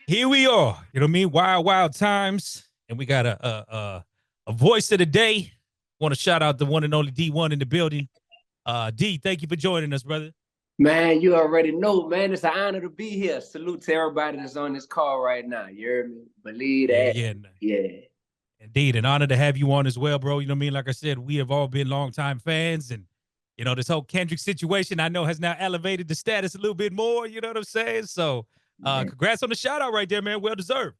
Here we are. You know what I mean? Wild, wild times. And we got a voice of the day. Want to shout out the one and only D1 in the building. D, thank you for joining us, brother. Man, you already know, man. It's an honor to be here. Salute to everybody that's on this call right now. You heard me? Believe that. Yeah. Indeed, an honor to have you on as well, bro. You know what I mean? Like I said, we have all been longtime fans, and you know this whole Kendrick situation I know has now elevated the status a little bit more. You know what I'm saying? So, congrats on the shout out right there, man. Well deserved.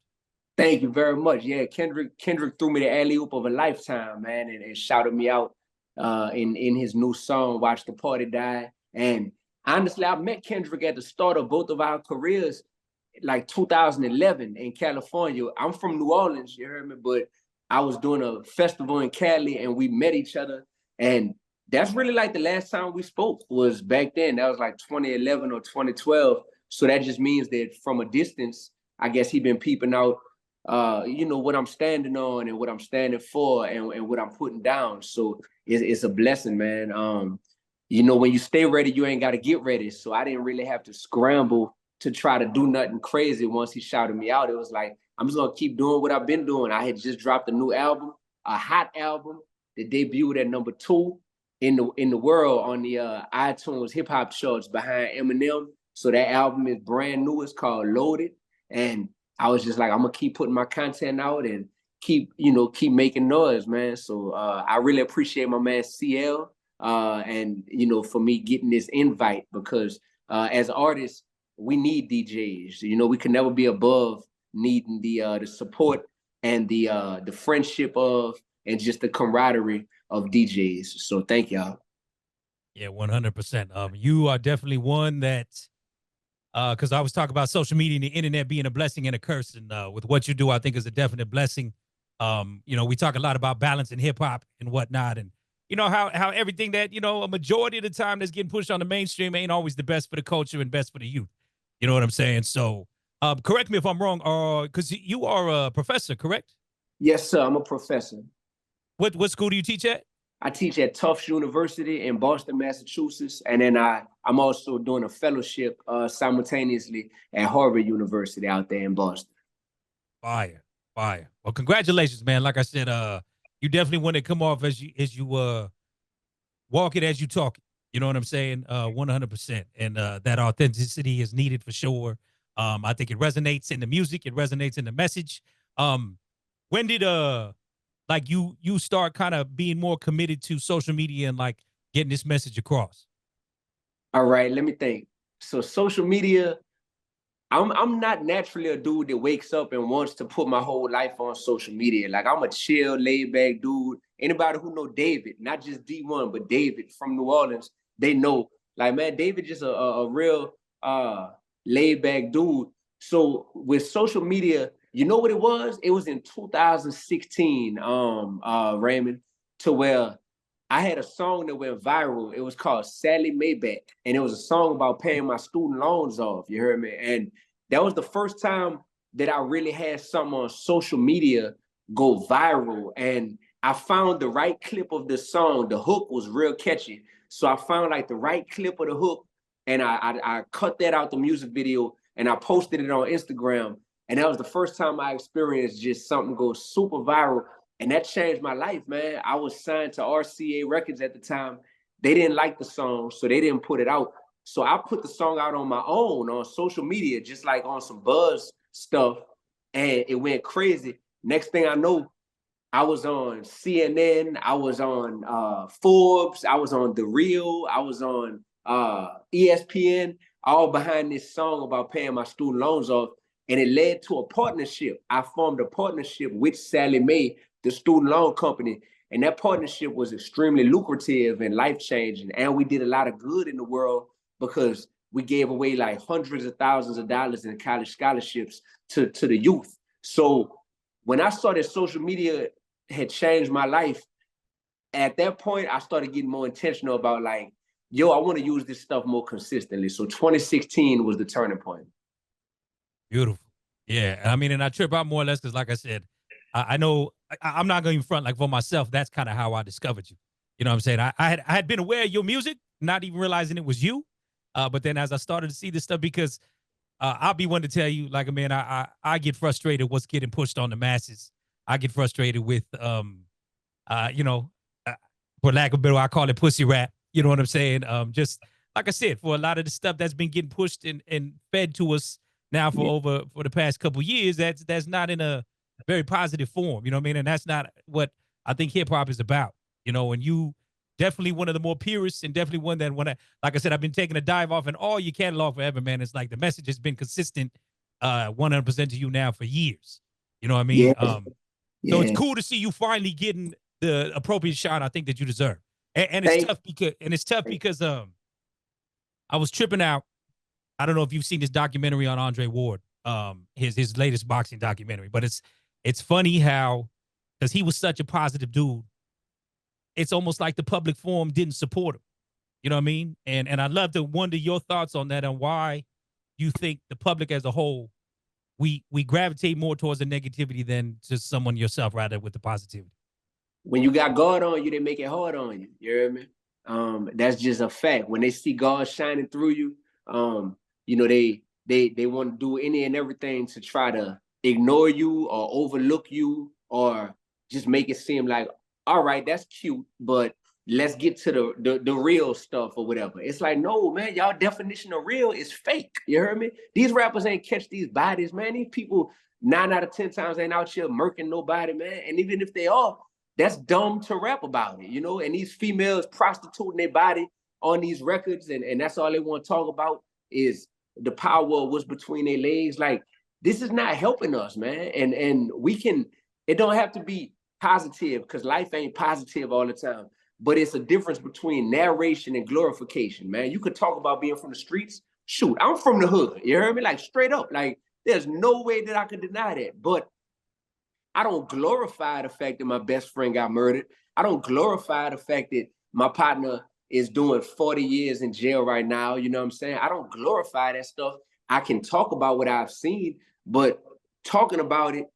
Thank you very much. Yeah, Kendrick threw me the alley oop of a lifetime, man, and shouted me out in his new song, "Watch the Party Die." And honestly, I met Kendrick at the start of both of our careers, like 2011 in California. I'm from New Orleans, you heard me, but I was doing a festival in Cali and we met each other. And that's really like the last time we spoke was back then. That was like 2011 or 2012. So that just means that from a distance, I guess he been peeping out, you know, what I'm standing on and what I'm standing for and what I'm putting down. So it's a blessing, man. You know, when you stay ready, you ain't got to get ready. So I didn't really have to scramble to try to do nothing crazy once he shouted me out. It was like, I'm just going to keep doing what I've been doing. I had just dropped a new album, a hot album that debuted at #2 in the world on the iTunes hip hop charts behind Eminem. So that album is brand new. It's called Loaded. And I was just like, I'm going to keep putting my content out and keep making noise, man. So I really appreciate my man CL. And, you know, for me getting this invite because as artists, we need DJs. You know, we can never be above needing the support and the friendship of and just the camaraderie of DJs. So thank y'all. Yeah, 100%. You are definitely one that, because I was talking about social media and the internet being a blessing and a curse, and with what you do, I think is a definite blessing. You know, we talk a lot about balance in hip hop and whatnot, and you know how everything that, you know, a majority of the time that's getting pushed on the mainstream ain't always the best for the culture and best for the youth. You know what I'm saying? So correct me if I'm wrong, because you are a professor, correct? Yes, sir. I'm a professor. What school do you teach at? I teach at Tufts University in Boston, Massachusetts. And then I'm also doing a fellowship simultaneously at Harvard University out there in Boston. Fire. Well, congratulations, man. Like I said, you definitely want to come off as you walk it as you talk it. You know what I'm saying? 100%. And that authenticity is needed for sure. I think it resonates in the music. It resonates in the message. When did like you start kind of being more committed to social media and like getting this message across? All right, let me think. So social media, I'm not naturally a dude that wakes up and wants to put my whole life on social media. Like I'm a chill, laid back dude. Anybody who know David, not just D1, but David from New Orleans, they know, like, man, David just a real laid back dude. So with social media, you know what it was? It was in 2016, Raymond, to where I had a song that went viral. It was called Sally Mayback. And it was a song about paying my student loans off. You heard me? And that was the first time that I really had something on social media go viral. And I found the right clip of the song. The hook was real catchy. So I found like the right clip of the hook and I cut that out the music video and I posted it on Instagram. And that was the first time I experienced just something go super viral. And that changed my life, man. I was signed to RCA Records at the time. They didn't like the song, so they didn't put it out. So I put the song out on my own on social media, just like on some buzz stuff. And it went crazy. Next thing I know, I was on CNN, I was on Forbes, I was on The Real, I was on ESPN, all behind this song about paying my student loans off. And it led to a partnership. I formed a partnership with Sally Mae, the student loan company. And that partnership was extremely lucrative and life-changing. And we did a lot of good in the world because we gave away like hundreds of thousands of dollars in college scholarships to the youth. So when I saw that social media had changed my life, at that point, I started getting more intentional about like, yo, I want to use this stuff more consistently. So 2016 was the turning point. Beautiful. Yeah. I mean, and I trip out more or less because, like I said, I know I'm not going to front, like for myself, that's kind of how I discovered you. You know what I'm saying? I had been aware of your music, not even realizing it was you. But then as I started to see this stuff, because I'll be one to tell you, like, man, I get frustrated what's getting pushed on the masses. I get frustrated with, you know, uh, for lack of better, I call it pussy rap. You know what I'm saying? Just like I said, for a lot of the stuff that's been getting pushed and fed to us now for the past couple years, that's not in a very positive form. You know what I mean? And that's not what I think hip hop is about. You know, and you definitely one of the more purists and definitely one that when I like I said, I've been taking a dive off in all your catalog forever, man. It's like the message has been consistent 100% to you now for years. You know what I mean? Yeah, So it's yeah. cool to see you finally getting the appropriate shot I think that you deserve. And it's Thank tough because I was tripping out. I don't know if you've seen this documentary on Andre Ward, his latest boxing documentary, but it's funny how because he was such a positive dude, it's almost like the public forum didn't support him. You know what I mean? And I'd love to wonder your thoughts on that and why you think the public as a whole we gravitate more towards the negativity than just someone yourself rather with the positivity. when you got God on you, they make it hard on you. You hear me? That's just a fact. When they see God shining through you, you know, they want to do any and everything to try to ignore you or overlook you or just make it seem like, all right, that's cute, but let's get to the real stuff or whatever. It's like, no, man, y'all definition of real is fake. You heard me? These rappers ain't catch these bodies, man. These people 9 out of 10 times ain't out here murking nobody, man. And even if they are, that's dumb to rap about it, you know? And these females prostituting their body on these records, and that's all they want to talk about is the power of what's between their legs. Like, this is not helping us, man. And we can, it don't have to be positive because life ain't positive all the time. But it's a difference between narration and glorification, man. You could talk about being from the streets. Shoot, I'm from the hood. You heard me? Like, straight up. Like, there's no way that I could deny that. But I don't glorify the fact that my best friend got murdered. I don't glorify the fact that my partner is doing 40 years in jail right now. You know what I'm saying? I don't glorify that stuff. I can talk about what I've seen, but talking about it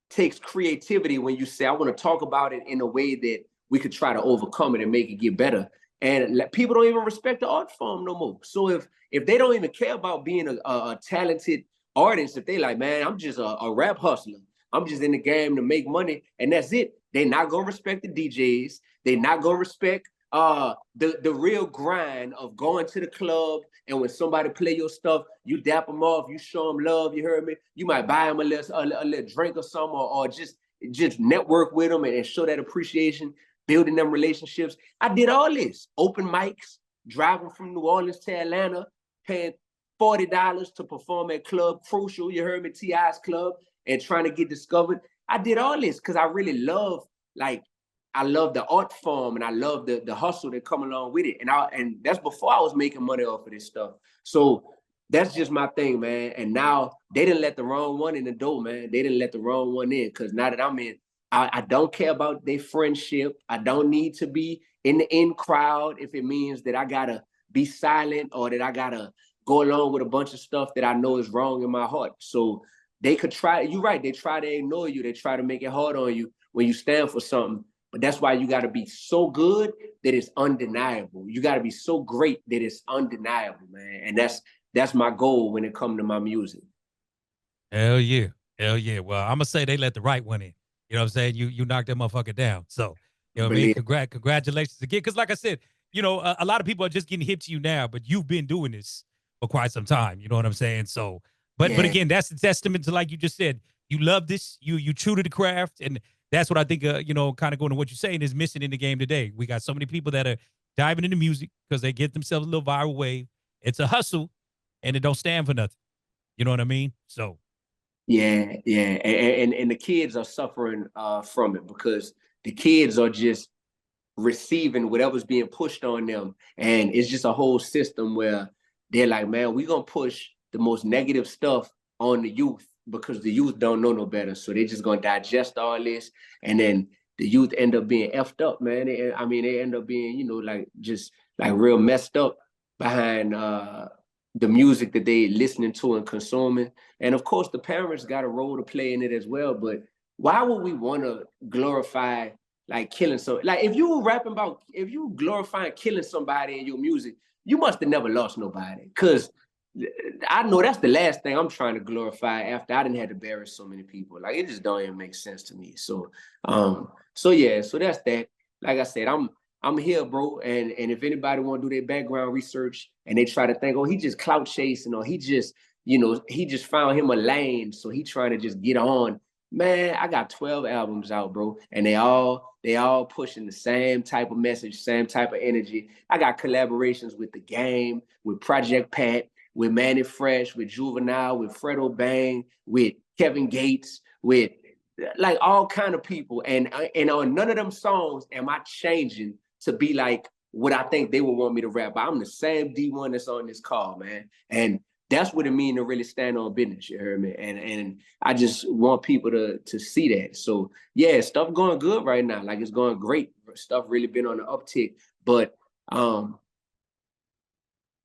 takes creativity when you say, I want to talk about it in a way that we could try to overcome it and make it get better. And people don't even respect the art form no more. So if they don't even care about being a talented artist, if they like, man, I'm just a rap hustler, I'm just in the game to make money, and that's it. They're not gonna respect the DJs. They're not gonna respect the real grind of going to the club, and when somebody play your stuff, you dap them off, you show them love. You heard me? You might buy them a little drink or something, or just network with them and show that appreciation, building them relationships. I did all this. Open mics, driving from New Orleans to Atlanta, paying $40 to perform at Club Crucial. You heard me? T.I.'s club. And trying to get discovered. I did all this because I really love, like, I love the art form and I love the hustle that come along with it. And that's before I was making money off of this stuff. So that's just my thing, man. And now they didn't let the wrong one in the door, man. They didn't let the wrong one in because now that I'm in, I don't care about their friendship. I don't need to be in the in crowd if it means that I gotta be silent or that I gotta go along with a bunch of stuff that I know is wrong in my heart. So they could try, you're right, they try to ignore you. They try to make it hard on you when you stand for something. But that's why you got to be so good that it's undeniable. You got to be so great that it's undeniable, man. And that's my goal when it comes to my music. Hell yeah. Hell yeah. Well, I'm gonna say they let the right one in. You know what I'm saying? You knocked that motherfucker down. So, you know what I mean? Believe. Congratulations again. Because like I said, you know, a lot of people are just getting hip to you now, but you've been doing this for quite some time. You know what I'm saying? So, but Yeah, again, that's a testament to, like you just said, you love this, you true to the craft, and that's what I think. You know, kind of going to what you're saying is missing in the game today. We got so many people that are diving into music because they get themselves a little viral wave. It's a hustle, and it don't stand for nothing. You know what I mean? So yeah. And the kids are suffering from it because the kids are just receiving whatever's being pushed on them. And it's just a whole system where they're like, man, we're going to push the most negative stuff on the youth because the youth don't know no better. So they're just going to digest all this. And then the youth end up being effed up, man. They end up being, you know, like just like real messed up behind the music that they listening to and consuming. And of course, the parents got a role to play in it as well. But why would we want to glorify like killing? So like if you were rapping about, if you glorifying killing somebody in your music, you must have never lost nobody. Cause I know that's the last thing I'm trying to glorify after I didn't have to bury so many people. Like it just don't even make sense to me. So yeah, so that's that. Like I said, I'm here, bro. And if anybody want to do their background research and they try to think, oh, he just clout chasing, or he just, he just found him a lane, so he trying to just get on. Man, I got 12 albums out, bro, and they all pushing the same type of message, same type of energy. I got collaborations with The Game, with Project Pat, with Manny Fresh, with Juvenile, with Fredo Bang, with Kevin Gates, with like all kind of people. And on none of them songs am I changing to be like what I think they would want me to rap. But I'm the same D1 that's on this call, man. And that's what it means to really stand on business, you heard me? And I just want people to see that. So yeah, stuff going good right now. Like it's going great. Stuff really been on the uptick. But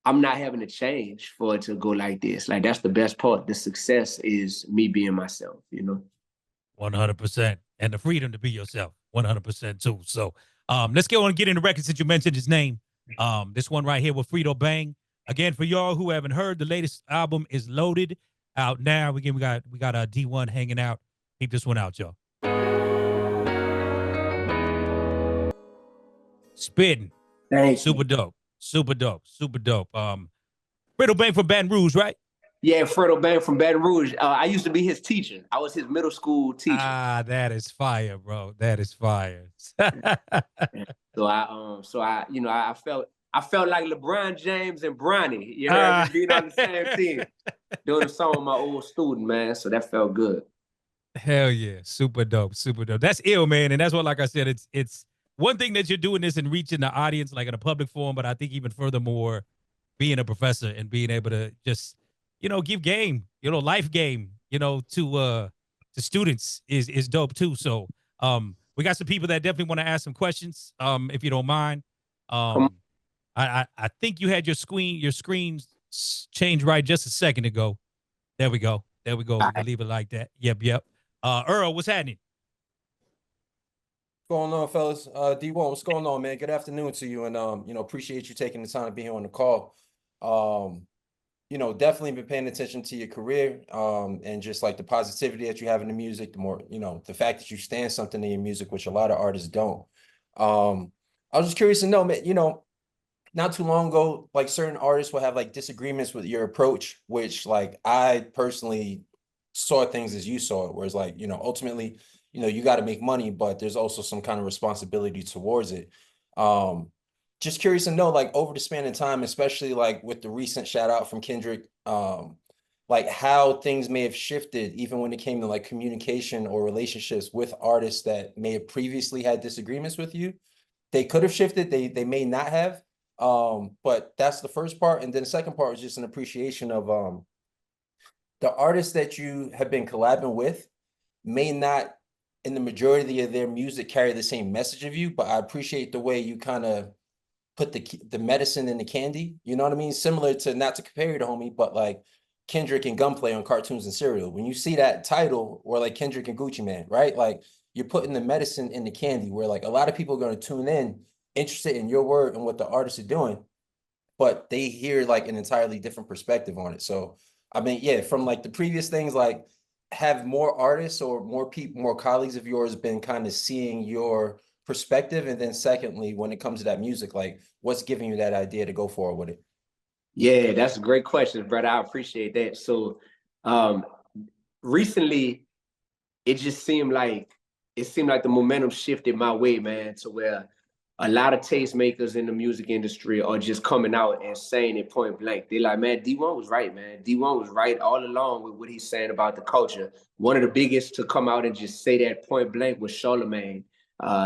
I'm not having to change for it to go like this. Like that's the best part. The success is me being myself, 100%. And the freedom to be yourself, 100% too. So let's go on and get into records since you mentioned his name. This one right here with Fredo Bang. Again, for y'all who haven't heard, the latest album is loaded out now. Again, we got D1 hanging out. Keep this one out, y'all. Spitting. Super dope. Super dope. Super dope. Fredo Bang from Baton Rouge, right? Yeah, Fredo Bang from Baton Rouge. I used to be his teacher. I was his middle school teacher. Ah, that is fire, bro. That is fire. So I felt like LeBron James and Bronny, you heard me, being on the same team, doing a song with my old student, man. So that felt good. Hell yeah, super dope, super dope. That's ill, man, and that's what, like I said, it's one thing that you're doing this and reaching the audience like in a public forum, but I think even furthermore, being a professor and being able to just give game, life game, to students is dope too. So we got some people that definitely want to ask some questions, if you don't mind. I think you had your screen changed right just a second ago. There we go. There we go. We can leave it like that. Yep. Earl, what's happening? What's going on, fellas? D1, what's going on, man? Good afternoon to you, and appreciate you taking the time to be here on the call. Definitely been paying attention to your career, and just like the positivity that you have in the music, the more, the fact that you stand something in your music, which a lot of artists don't. I was just curious to know, man, not too long ago, like certain artists will have like disagreements with your approach, which like I personally saw things as you saw it, whereas like, ultimately, you got to make money, but there's also some kind of responsibility towards it. Just curious to know, like over the span of time, especially like with the recent shout out from Kendrick, like how things may have shifted even when it came to like communication or relationships with artists that may have previously had disagreements with you. They could have shifted, they may not have. But that's the first part. And then the second part was just an appreciation of the artists that you have been collabing with may not in the majority of their music carry the same message of you, but I appreciate the way you kind of put the medicine in the candy, you know what I mean? Similar to, not to compare you to homie, but like Kendrick and Gunplay on Cartoons and Cereal. When you see that title, or like Kendrick and Gucci Mane, right? Like you're putting the medicine in the candy, where like a lot of people are going to tune in interested in your word and what the artists are doing, but they hear like an entirely different perspective on it. So I mean, yeah, from like the previous things, like have more artists or more people, more colleagues of yours been kind of seeing your perspective? And then secondly, when it comes to that music, like what's giving you that idea to go forward with it? Yeah, that's a great question, brother. I appreciate that. So recently it seemed like the momentum shifted my way, man, to where a lot of tastemakers in the music industry are just coming out and saying it point blank. They're like, man, D1 was right, man. D1 was right all along with what he's saying about the culture. One of the biggest to come out and just say that point blank was Charlemagne.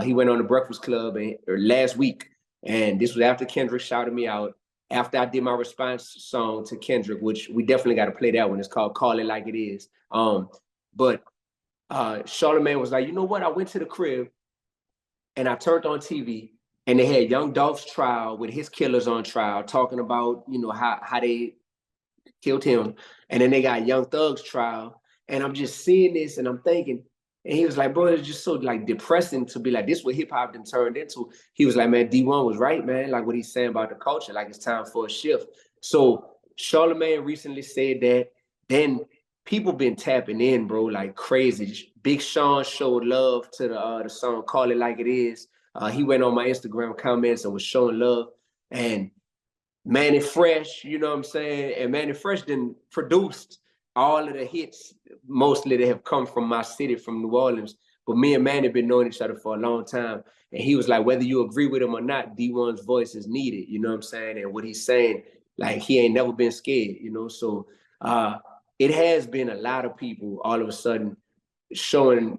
He went on the Breakfast Club last week, and this was after Kendrick shouted me out, after I did my response song to Kendrick, which we definitely got to play that one. It's called Call It Like It Is. But Charlemagne was like, you know what? I went to the crib and I turned on TV, and they had Young Dolph's trial with his killers on trial, talking about, how they killed him. And then they got Young Thug's trial. And I'm just seeing this and I'm thinking, and he was like, bro, it's just so like depressing to be like, this is what hip hop then turned into. He was like, man, D1 was right, man. Like what he's saying about the culture, like it's time for a shift. So Charlemagne recently said that. Then people been tapping in, bro, like crazy. Big Sean showed love to the song "Call It Like It Is." He went on my Instagram comments and was showing love. And Manny Fresh, you know what I'm saying? And Manny Fresh then produced all of the hits, mostly that have come from my city, from New Orleans. But me and Manny been knowing each other for a long time. And he was like, whether you agree with him or not, D1's voice is needed, you know what I'm saying? And what he's saying, like, he ain't never been scared, you know? So it has been a lot of people all of a sudden showing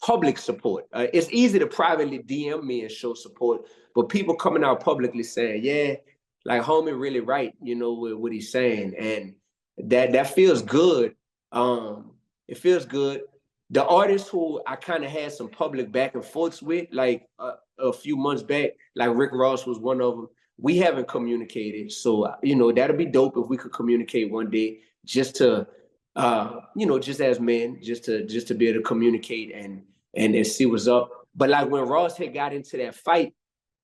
public support. It's easy to privately DM me and show support, but people coming out publicly saying, yeah, like homie really right, you know, with what he's saying. And that feels good. It feels good. The artists who I kind of had some public back and forths with, like a few months back, like Rick Ross was one of them. We haven't communicated. So, you know, that'd be dope if we could communicate one day, just to, you know, just as men, just to be able to communicate and see what's up. But like when Ross had got into that fight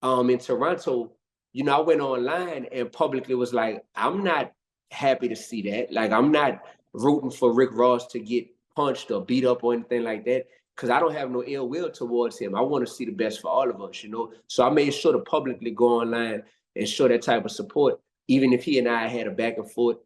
in Toronto, you know, I went online and publicly was like, I'm not happy to see that. Like, I'm not rooting for Rick Ross to get punched or beat up or anything like that, because I don't have no ill will towards him. I want to see the best for all of us, you know? So I made sure to publicly go online and show that type of support, even if he and I had a back and forth.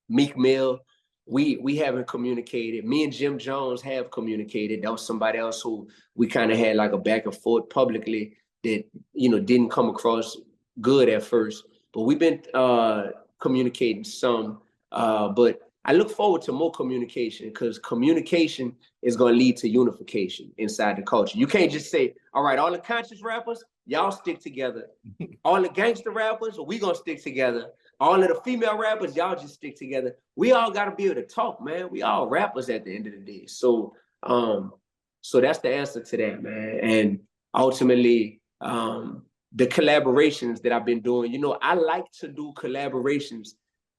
Meek Mill, we haven't communicated. Me and Jim Jones have communicated. That was somebody else who we kind of had like a back and forth publicly that, you know, didn't come across good at first, but we've been communicating some. But I look forward to more communication, because communication is going to lead to unification inside the culture. You can't just say, all right, all the conscious rappers, y'all stick together. All the gangster rappers, we going to stick together. All of the female rappers, y'all just stick together. We all got to be able to talk, man. We all rappers at the end of the day. So, so that's the answer to that, man. And ultimately, the collaborations that I've been doing, you know, I like to do collaborations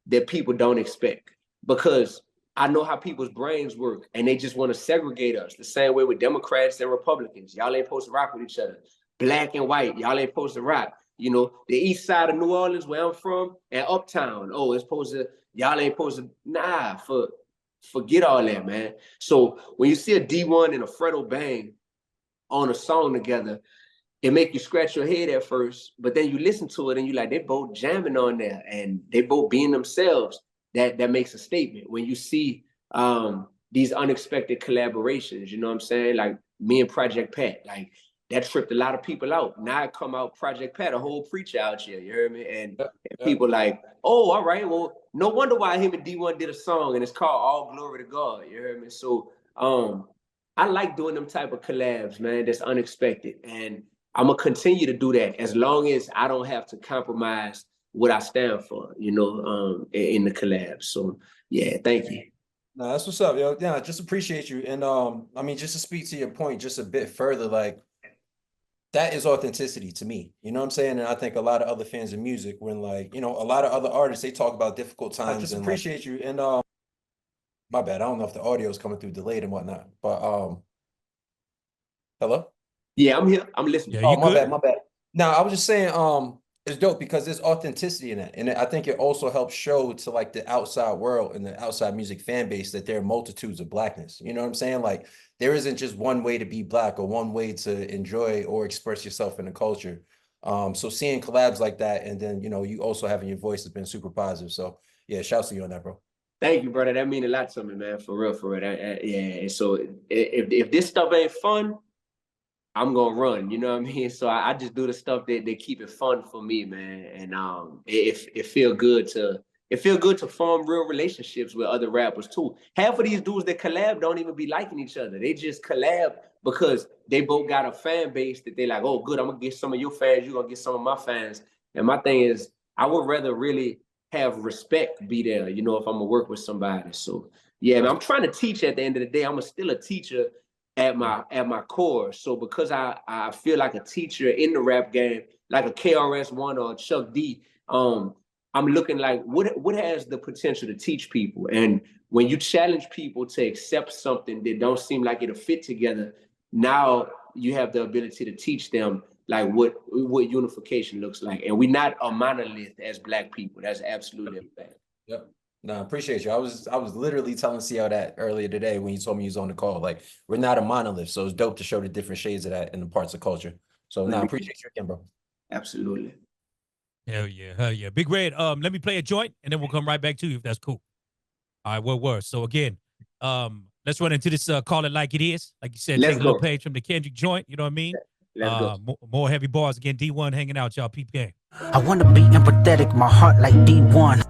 that people don't expect, because I know how people's brains work and they just want to segregate us the same way with Democrats and Republicans. Y'all ain't supposed to rock with each other. Black and white, y'all ain't supposed to rock. You know, the east side of New Orleans, where I'm from, and uptown, oh, it's supposed to, y'all ain't supposed to, nah, forget all that, man. So when you see a D1 and a Fredo Bang on a song together, it make you scratch your head at first, but then you listen to it and you like, they both jamming on there and they both being themselves. That makes a statement. When you see these unexpected collaborations, you know what I'm saying? Like me and Project Pat, like that tripped a lot of people out. Now I come out Project Pat, a whole preacher out here, you heard me? And people like, oh, all right, well, no wonder why him and D1 did a song and it's called All Glory to God, you heard me? So I like doing them type of collabs, man, that's unexpected. And I'm gonna continue to do that as long as I don't have to compromise what I stand for, you know, in the collab. So yeah, thank you. No, that's what's up, yo. Yeah, just appreciate you. And I mean, just to speak to your point just a bit further, like that is authenticity to me. You know what I'm saying? And I think a lot of other fans of music, when like, you know, a lot of other artists, they talk about difficult times. I just appreciate you. And my bad. I don't know if the audio is coming through delayed and whatnot, but hello? Yeah, I'm here. I'm listening. Yeah, my bad. Now I was just saying, it's dope because there's authenticity in that. And I think it also helps show to like the outside world and the outside music fan base that there are multitudes of blackness. You know what I'm saying? Like there isn't just one way to be black or one way to enjoy or express yourself in the culture. So seeing collabs like that, and then, you know, you also having your voice has been super positive. So yeah, shouts to you on that, bro. Thank you, brother. That means a lot to me, man. For real, for real. Yeah. So if this stuff ain't fun, I'm gonna run, you know what I mean? So I just do the stuff that keep it fun for me, man. And it feel good to form real relationships with other rappers too. Half of these dudes that collab don't even be liking each other. They just collab because they both got a fan base that they like, oh, good, I'm gonna get some of your fans, you're gonna get some of my fans. And my thing is, I would rather really have respect be there, you know, if I'm gonna work with somebody. So yeah, man, I'm trying to teach at the end of the day. I'm still a teacher at my core. So because I feel like a teacher in the rap game, like a KRS-One or a Chuck D, I'm looking like what has the potential to teach people. And when you challenge people to accept something that don't seem like it'll fit together, now you have the ability to teach them like what unification looks like. And we're not a monolith as Black people. That's absolutely a fact. Yep. No, I appreciate you. I was literally telling CL that earlier today when he told me he was on the call. Like, we're not a monolith, so it's dope to show the different shades of that in the parts of culture. So no, I appreciate you again, bro. Absolutely. Hell yeah, hell yeah. Big Red, let me play a joint and then we'll come right back to you if that's cool. All right, what worse? So again, let's run into this Call It Like It Is. Like you said, Let's take a little go. page from the Kendrick joint, you know what I mean? Let's go. More heavy bars. Again, D1 hanging out, y'all. Peep game. I wanna be empathetic, my heart like D1.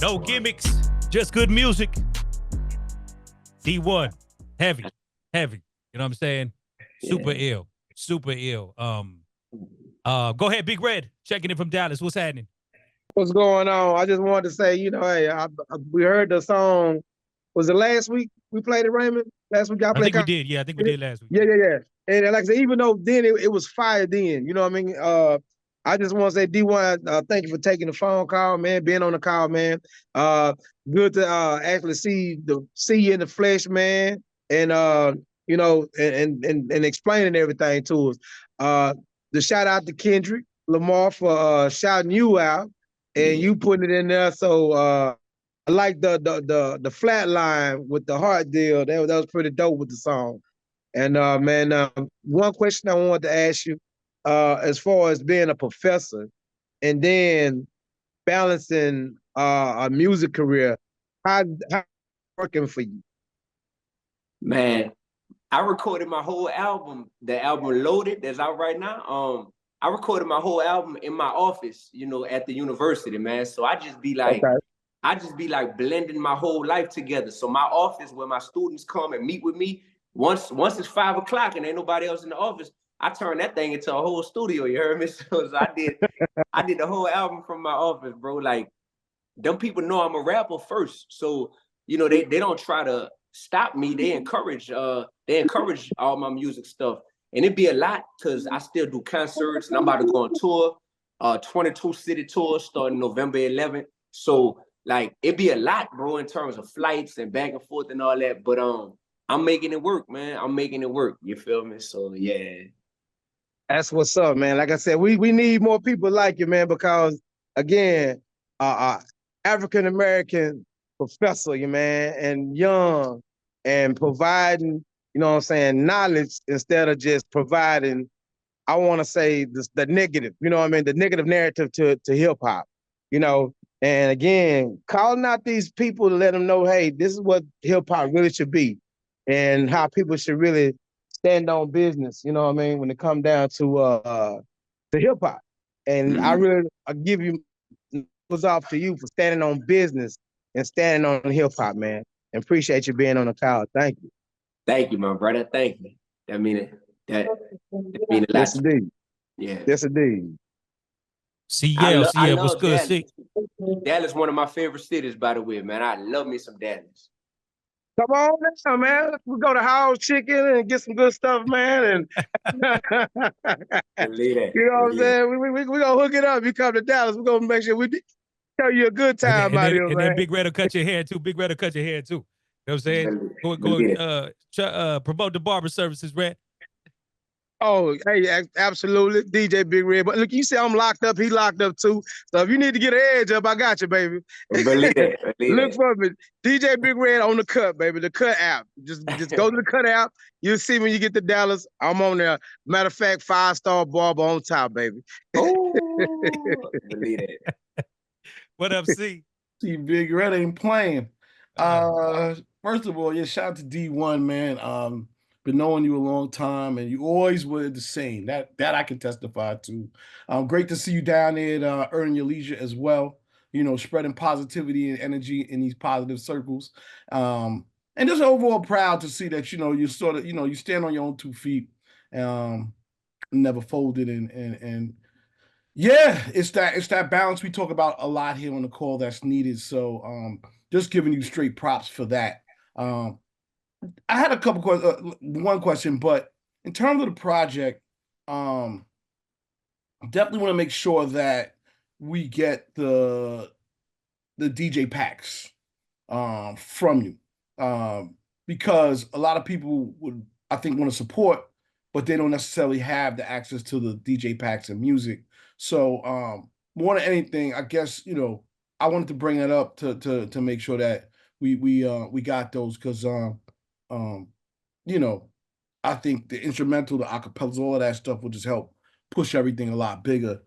No gimmicks, just good music. D1, heavy. You know what I'm saying? Super ill. Go ahead, Big Red. Checking in from Dallas. What's happening? What's going on? I just wanted to say, hey, we heard the song. Was it last week we played it, Raymond? Last week y'all played. I think we did. Yeah, I think we did last week. Yeah. And like I said, even though then it was fire then, you know what I mean? I just want to say, D1, thank you for taking the phone call, man, being on the call, man. Good to actually see you in the flesh, man, and and explaining everything to us. The shout out to Kendrick Lamar for shouting you out and you putting it in there. So I like the flat line with the heart deal. That was pretty dope with the song. And man, one question I wanted to ask you, as far as being a professor and then balancing a music career, how working for you? Man, I recorded my whole album, the album Loaded, that's out right now. I recorded my whole album in my office, at the university, man. So I just be like, blending my whole life together. So my office, where my students come and meet with me, once it's 5 o'clock and ain't nobody else in the office, I turn that thing into a whole studio. You heard me? So I did the whole album from my office, bro. Like, them people know I'm a rapper first, so they don't try to stop me. They encourage all my music stuff, and it be a lot because I still do concerts and I'm about to go on tour, 22 city tour starting November 11th. So like it be a lot, bro, in terms of flights and back and forth and all that. But I'm making it work, man. I'm making it work. You feel me? So yeah. That's what's up, man. Like I said, we need more people like you, man, because again, African American professor, you man, and young and providing, knowledge instead of just providing, I want to say the negative, the negative narrative to hip hop, and again, calling out these people to let them know, hey, this is what hip hop really should be and how people should really stand on business, when it comes down to hip hop. And I give you was off to you for standing on business and standing on hip hop, man. And appreciate you being on the call. Thank you. Thank you, my brother. Thank you. That mean it. That mean a lot. Yes, indeed. Yeah. Yes, indeed. CL, what's good? Dallas is one of my favorite cities, by the way, man. I love me some Dallas. Come on now, man. We go to House Chicken and get some good stuff, man. And Believe that. You know what I'm saying? We gonna hook it up. You come to Dallas, we're gonna make sure we tell you a good time out here, man. And then Big Red will cut your hair too. You know what I'm saying? Go promote the barber services, Red. Oh, hey, absolutely. DJ Big Red. But look, you see I'm locked up, he locked up too. So if you need to get an edge up, I got you, baby. Believe it. Look for me. DJ Big Red on the cut, baby. The cut app. Just go to the cut app. You'll see when you get to Dallas. I'm on there. Matter of fact, 5-star barber on top, baby. Oh, believe it. What up, C? See, Big Red ain't playing. First of all, yeah, shout out to D1, man. Been knowing you a long time, and you always were the same. That I can testify to. Great to see you down there at Earning Your Leisure as well. Spreading positivity and energy in these positive circles. And just overall proud to see that you sort of you stand on your own 2 feet, never folded, and yeah, it's that balance we talk about a lot here on the call that's needed. So just giving you straight props for that. I had a couple questions, one question, but in terms of the project, definitely want to make sure that we get the Djpacks from you, because a lot of people would, I think, want to support, but they don't necessarily have the access to the Djpacks and music. So more than anything, I guess, I I wanted to bring that up to make sure that we got those because you know, I think the instrumental, the acapellas, all of that stuff will just help push everything a lot bigger,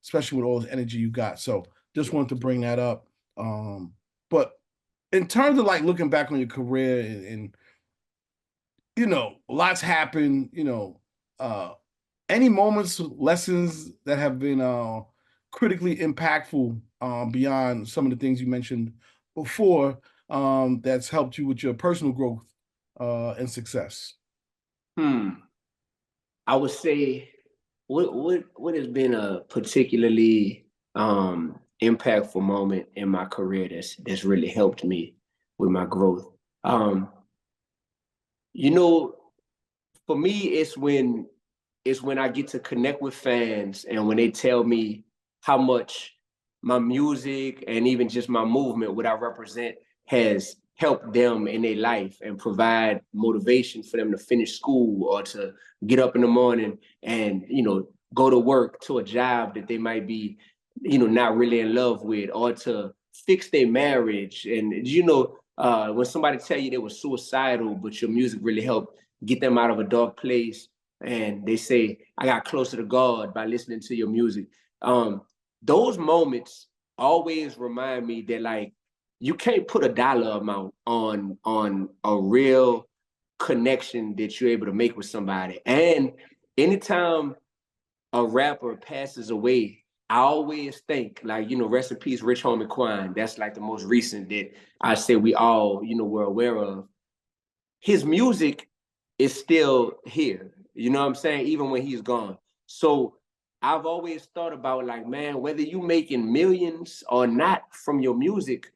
especially with all this energy you got. So just wanted to bring that up. But in terms of like looking back on your career and you know, lots happened, you know, any moments, lessons that have been critically impactful beyond some of the things you mentioned before that's helped you with your personal growth and success? I would say what has been a particularly impactful moment in my career that's really helped me with my growth. You know, for me, it's when I get to connect with fans and when they tell me how much my music and even just my movement, what I represent, has helped them in their life and provide motivation for them to finish school or to get up in the morning and, you know, go to work to a job that they might be, you know, not really in love with, or to fix their marriage. And, you know, when somebody tell you they were suicidal, but your music really helped get them out of a dark place, and they say, I got closer to God by listening to your music. Those moments always remind me that, like, you can't put a dollar amount on a real connection that you're able to make with somebody. And anytime a rapper passes away, I always think, like, you know, rest in peace, Rich Homie Quan. That's like the most recent that I say we all, you know, were aware of. His music is still here. You know what I'm saying? Even when he's gone. So I've always thought about, like, man, whether you making millions or not from your music,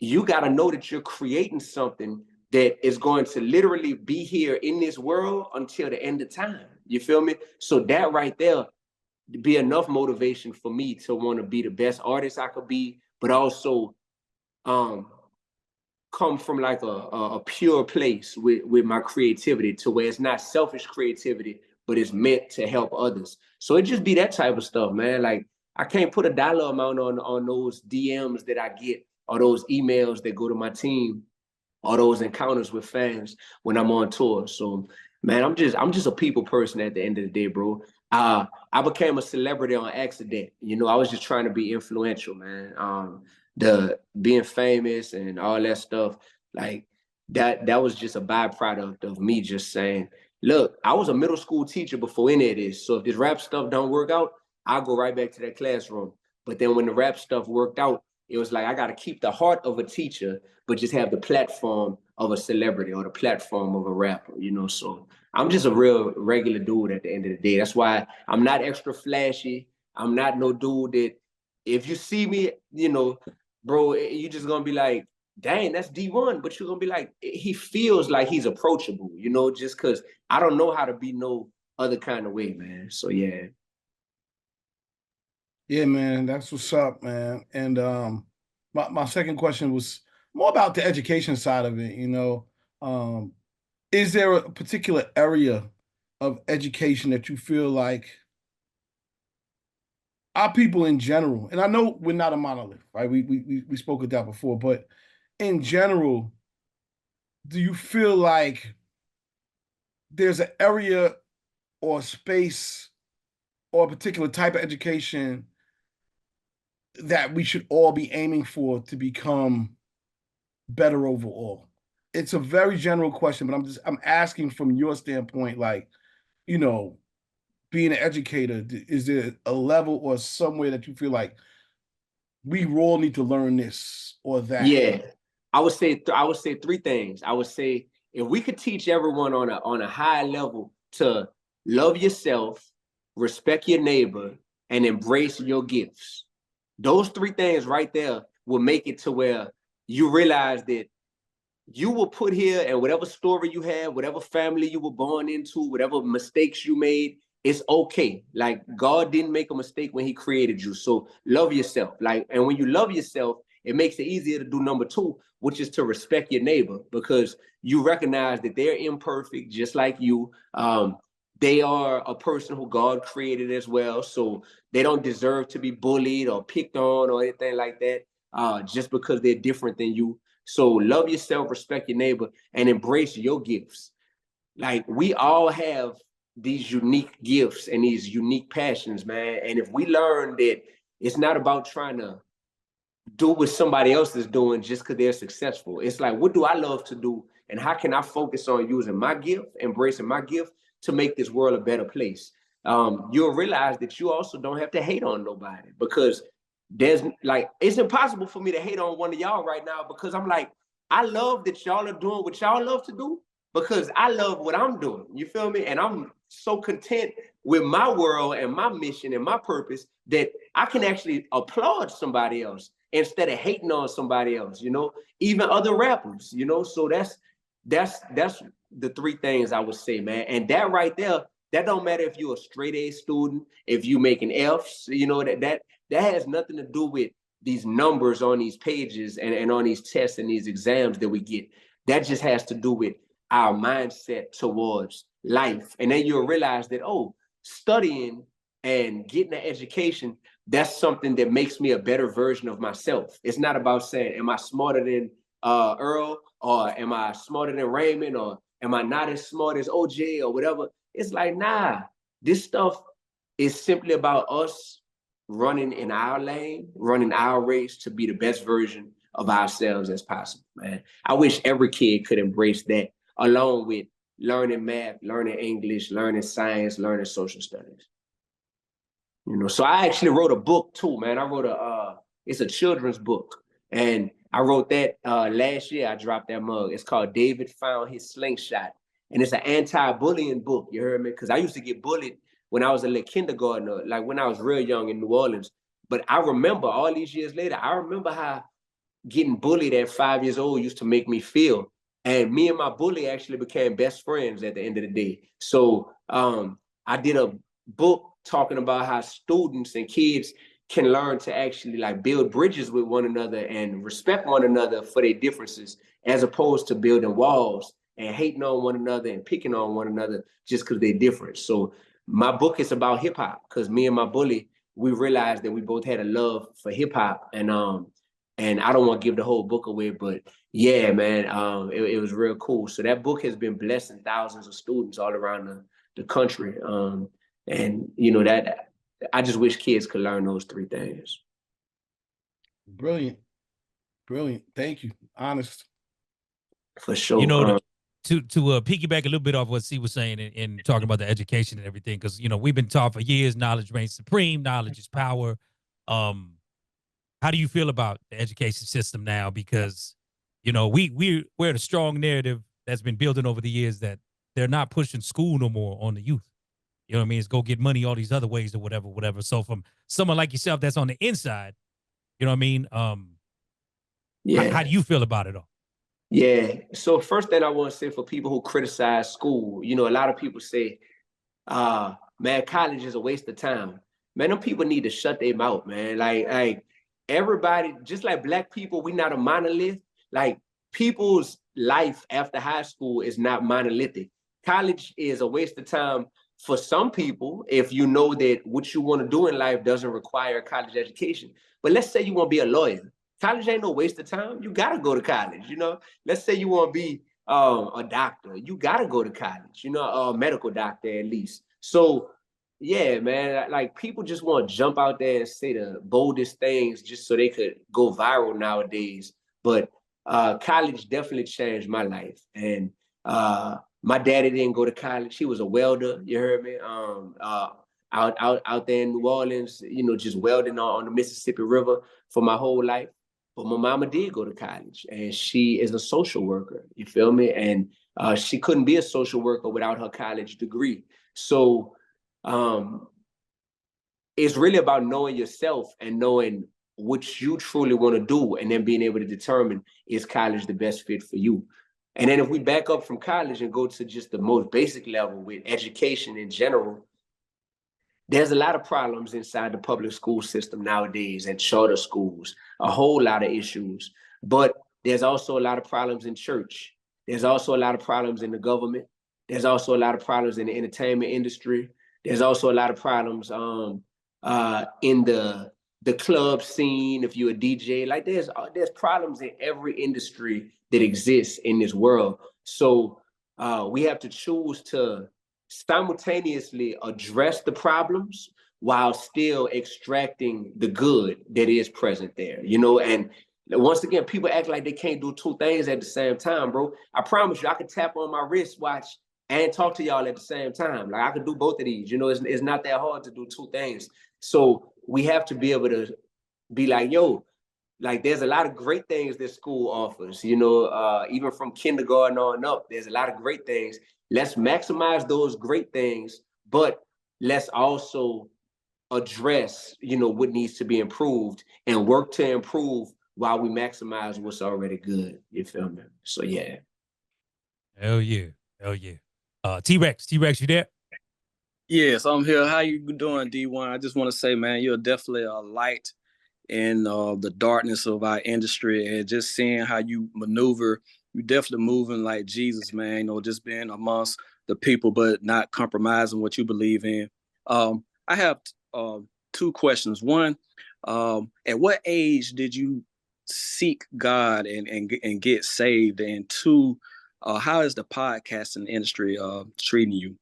you got to know that you're creating something that is going to literally be here in this world until the end of time. You feel me? So that right there be enough motivation for me to want to be the best artist I could be, but also come from like a pure place with my creativity, to where it's not selfish creativity, but it's meant to help others. So it just be that type of stuff, man. Like, I can't put a dollar amount on those DMs that I get, or those emails that go to my team, or those encounters with fans when I'm on tour. So, man, I'm just a people person at the end of the day, bro. I became a celebrity on accident. You know, I was just trying to be influential, man. The being famous and all that stuff, like that was just a byproduct of me just saying, look, I was a middle school teacher before any of this. So if this rap stuff don't work out, I'll go right back to that classroom. But then when the rap stuff worked out, it was like, I got to keep the heart of a teacher, but just have the platform of a celebrity or the platform of a rapper, you know? So I'm just a real regular dude at the end of the day. That's why I'm not extra flashy. I'm not no dude that, if you see me, you know, bro, you just gonna be like, dang, that's D1. But you're gonna be like, he feels like he's approachable, you know, just because I don't know how to be no other kind of way, man. So yeah. Yeah, man, that's what's up, man. And my second question was more about the education side of it, you know. Is there a particular area of education that you feel like our people in general, and I know we're not a monolith, right? We spoke of that before, but in general, do you feel like there's an area or space or a particular type of education that we should all be aiming for to become better overall? It's a very general question, but I'm asking from your standpoint, like, you know, being an educator, is there a level or somewhere that you feel like we all need to learn this or that? Yeah, I would say three things. I would say, if we could teach everyone on a high level to love yourself, respect your neighbor, and embrace your gifts, those three things right there will make it to where you realize that you were put here, and whatever story you have, whatever family you were born into, whatever mistakes you made, it's okay. Like, God didn't make a mistake when he created you. So love yourself. Like, and when you love yourself, it makes it easier to do number two, which is to respect your neighbor, because you recognize that they're imperfect just like you. they are a person who God created as well. So they don't deserve to be bullied or picked on or anything like that, just because they're different than you. So love yourself, respect your neighbor, and embrace your gifts. Like, we all have these unique gifts and these unique passions, man. And if we learn that it's not about trying to do what somebody else is doing just because they're successful. It's like, what do I love to do? And how can I focus on using my gift, embracing my gift to make this world a better place? You'll realize that you also don't have to hate on nobody, because there's like, it's impossible for me to hate on one of y'all right now, because I'm like, I love that y'all are doing what y'all love to do, because I love what I'm doing. You feel me? And I'm so content with my world and my mission and my purpose that I can actually applaud somebody else instead of hating on somebody else, you know, even other rappers, you know. So that's the three things I would say, man. And that right there, that don't matter if you're a straight A student, if you making Fs, you know, that has nothing to do with these numbers on these pages and on these tests and these exams that we get. That just has to do with our mindset towards life. And then you'll realize that, oh, studying and getting an education, that's something that makes me a better version of myself. It's not about saying, am I smarter than Earl, or am I smarter than Raymond, or am I not as smart as OJ or whatever? It's like, nah, this stuff is simply about us running in our lane, running our race to be the best version of ourselves as possible, man. I wish every kid could embrace that, along with learning math, learning English, learning science, learning social studies. You know, so I actually wrote a book too, man. I wrote it's a children's book. And I wrote that last year. I dropped that mug. It's called David Found His Slingshot. And it's an anti-bullying book, you heard me? Because I used to get bullied when I was a little kindergartner, like when I was real young in New Orleans. But I remember all these years later, I remember how getting bullied at 5 years old used to make me feel. And me and my bully actually became best friends at the end of the day. So I did a book talking about how students and kids can learn to actually like build bridges with one another and respect one another for their differences, as opposed to building walls and hating on one another and picking on one another just because they're different. So my book is about hip hop, because me and my bully, we realized that we both had a love for hip hop. And I don't want to give the whole book away, but yeah, man, it was real cool. So that book has been blessing thousands of students all around the country. And you know, that I just wish kids could learn those three things. Brilliant. Brilliant. Thank you. Honest. For sure. You know, to piggyback a little bit off what C was saying and talking about the education and everything, because, you know, we've been taught for years, knowledge reigns supreme, knowledge is power. How do you feel about the education system now? Because, you know, we're in a strong narrative that's been building over the years that they're not pushing school no more on the youth. You know what I mean? It's go get money all these other ways or whatever. So from someone like yourself that's on the inside, you know what I mean? Yeah. How do you feel about it all? Yeah. So first thing I want to say, for people who criticize school, you know, a lot of people say, man, college is a waste of time. Man, them people need to shut their mouth, man. Like everybody, just like Black people, we not a monolith. Like, people's life after high school is not monolithic. College is a waste of time for some people if you know that what you want to do in life doesn't require a college education. But let's say you want to be a lawyer. College ain't no waste of time. You got to go to college, you know. Let's say you want to be a doctor. You got to go to college, you know, a medical doctor at least. So, yeah, man, like, people just want to jump out there and say the boldest things just so they could go viral nowadays. But college definitely changed my life. And my daddy didn't go to college. He was a welder, you heard me? Out there in New Orleans, you know, just welding on the Mississippi River for my whole life. But my mama did go to college, and she is a social worker, you feel me? And she couldn't be a social worker without her college degree. So it's really about knowing yourself and knowing what you truly want to do, and then being able to determine, is college the best fit for you? And then if we back up from college and go to just the most basic level with education in general, there's a lot of problems inside the public school system nowadays, and charter schools, a whole lot of issues. But there's also a lot of problems in church. There's also a lot of problems in the government. There's also a lot of problems in the entertainment industry. There's also a lot of problems in the club scene. If you're a DJ, like there's problems in every industry that exists in this world. So we have to choose to simultaneously address the problems while still extracting the good that is present there, you know. And once again, people act like they can't do two things at the same time, bro. I promise you, I could tap on my wristwatch and talk to y'all at the same time. Like I could do both of these, you know. It's not that hard to do two things. So we have to be able to be like, yo, like there's a lot of great things that school offers, you know, even from kindergarten on up, there's a lot of great things. Let's maximize those great things, but let's also address, you know, what needs to be improved and work to improve while we maximize what's already good. You feel me? So yeah. Hell yeah. Hell yeah. T-Rex, you there? Yes, I'm here. How you doing, D1? I just want to say, man, you're definitely a light in the darkness of our industry, and just seeing how you maneuver, you definitely moving like Jesus, man. You know, just being amongst the people, but not compromising what you believe in. I have two questions. One, at what age did you seek God and get saved? And two, how is the podcasting industry treating you?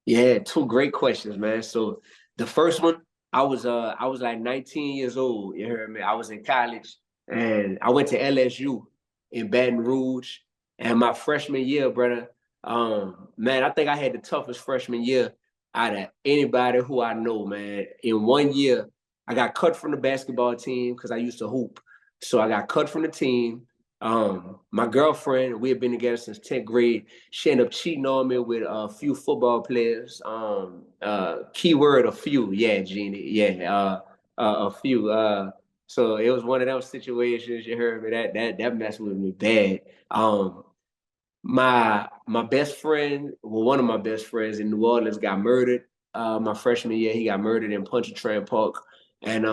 Yeah, two great questions, man. So the first one, I was like 19 years old. You heard me? I was in college and I went to LSU in Baton Rouge. And my freshman year, brother, man, I think I had the toughest freshman year out of anybody who I know, man. In 1 year, I got cut from the basketball team because I used to hoop. So I got cut from the team. My girlfriend, we had been together since 10th grade. She ended up cheating on me with a few football players. Keyword a few, yeah, Jeannie, yeah, a few. So it was one of those situations. You heard me, that messed with me bad. My best friend, well, one of my best friends in New Orleans got murdered. My freshman year, he got murdered in Pontchartrain Park, and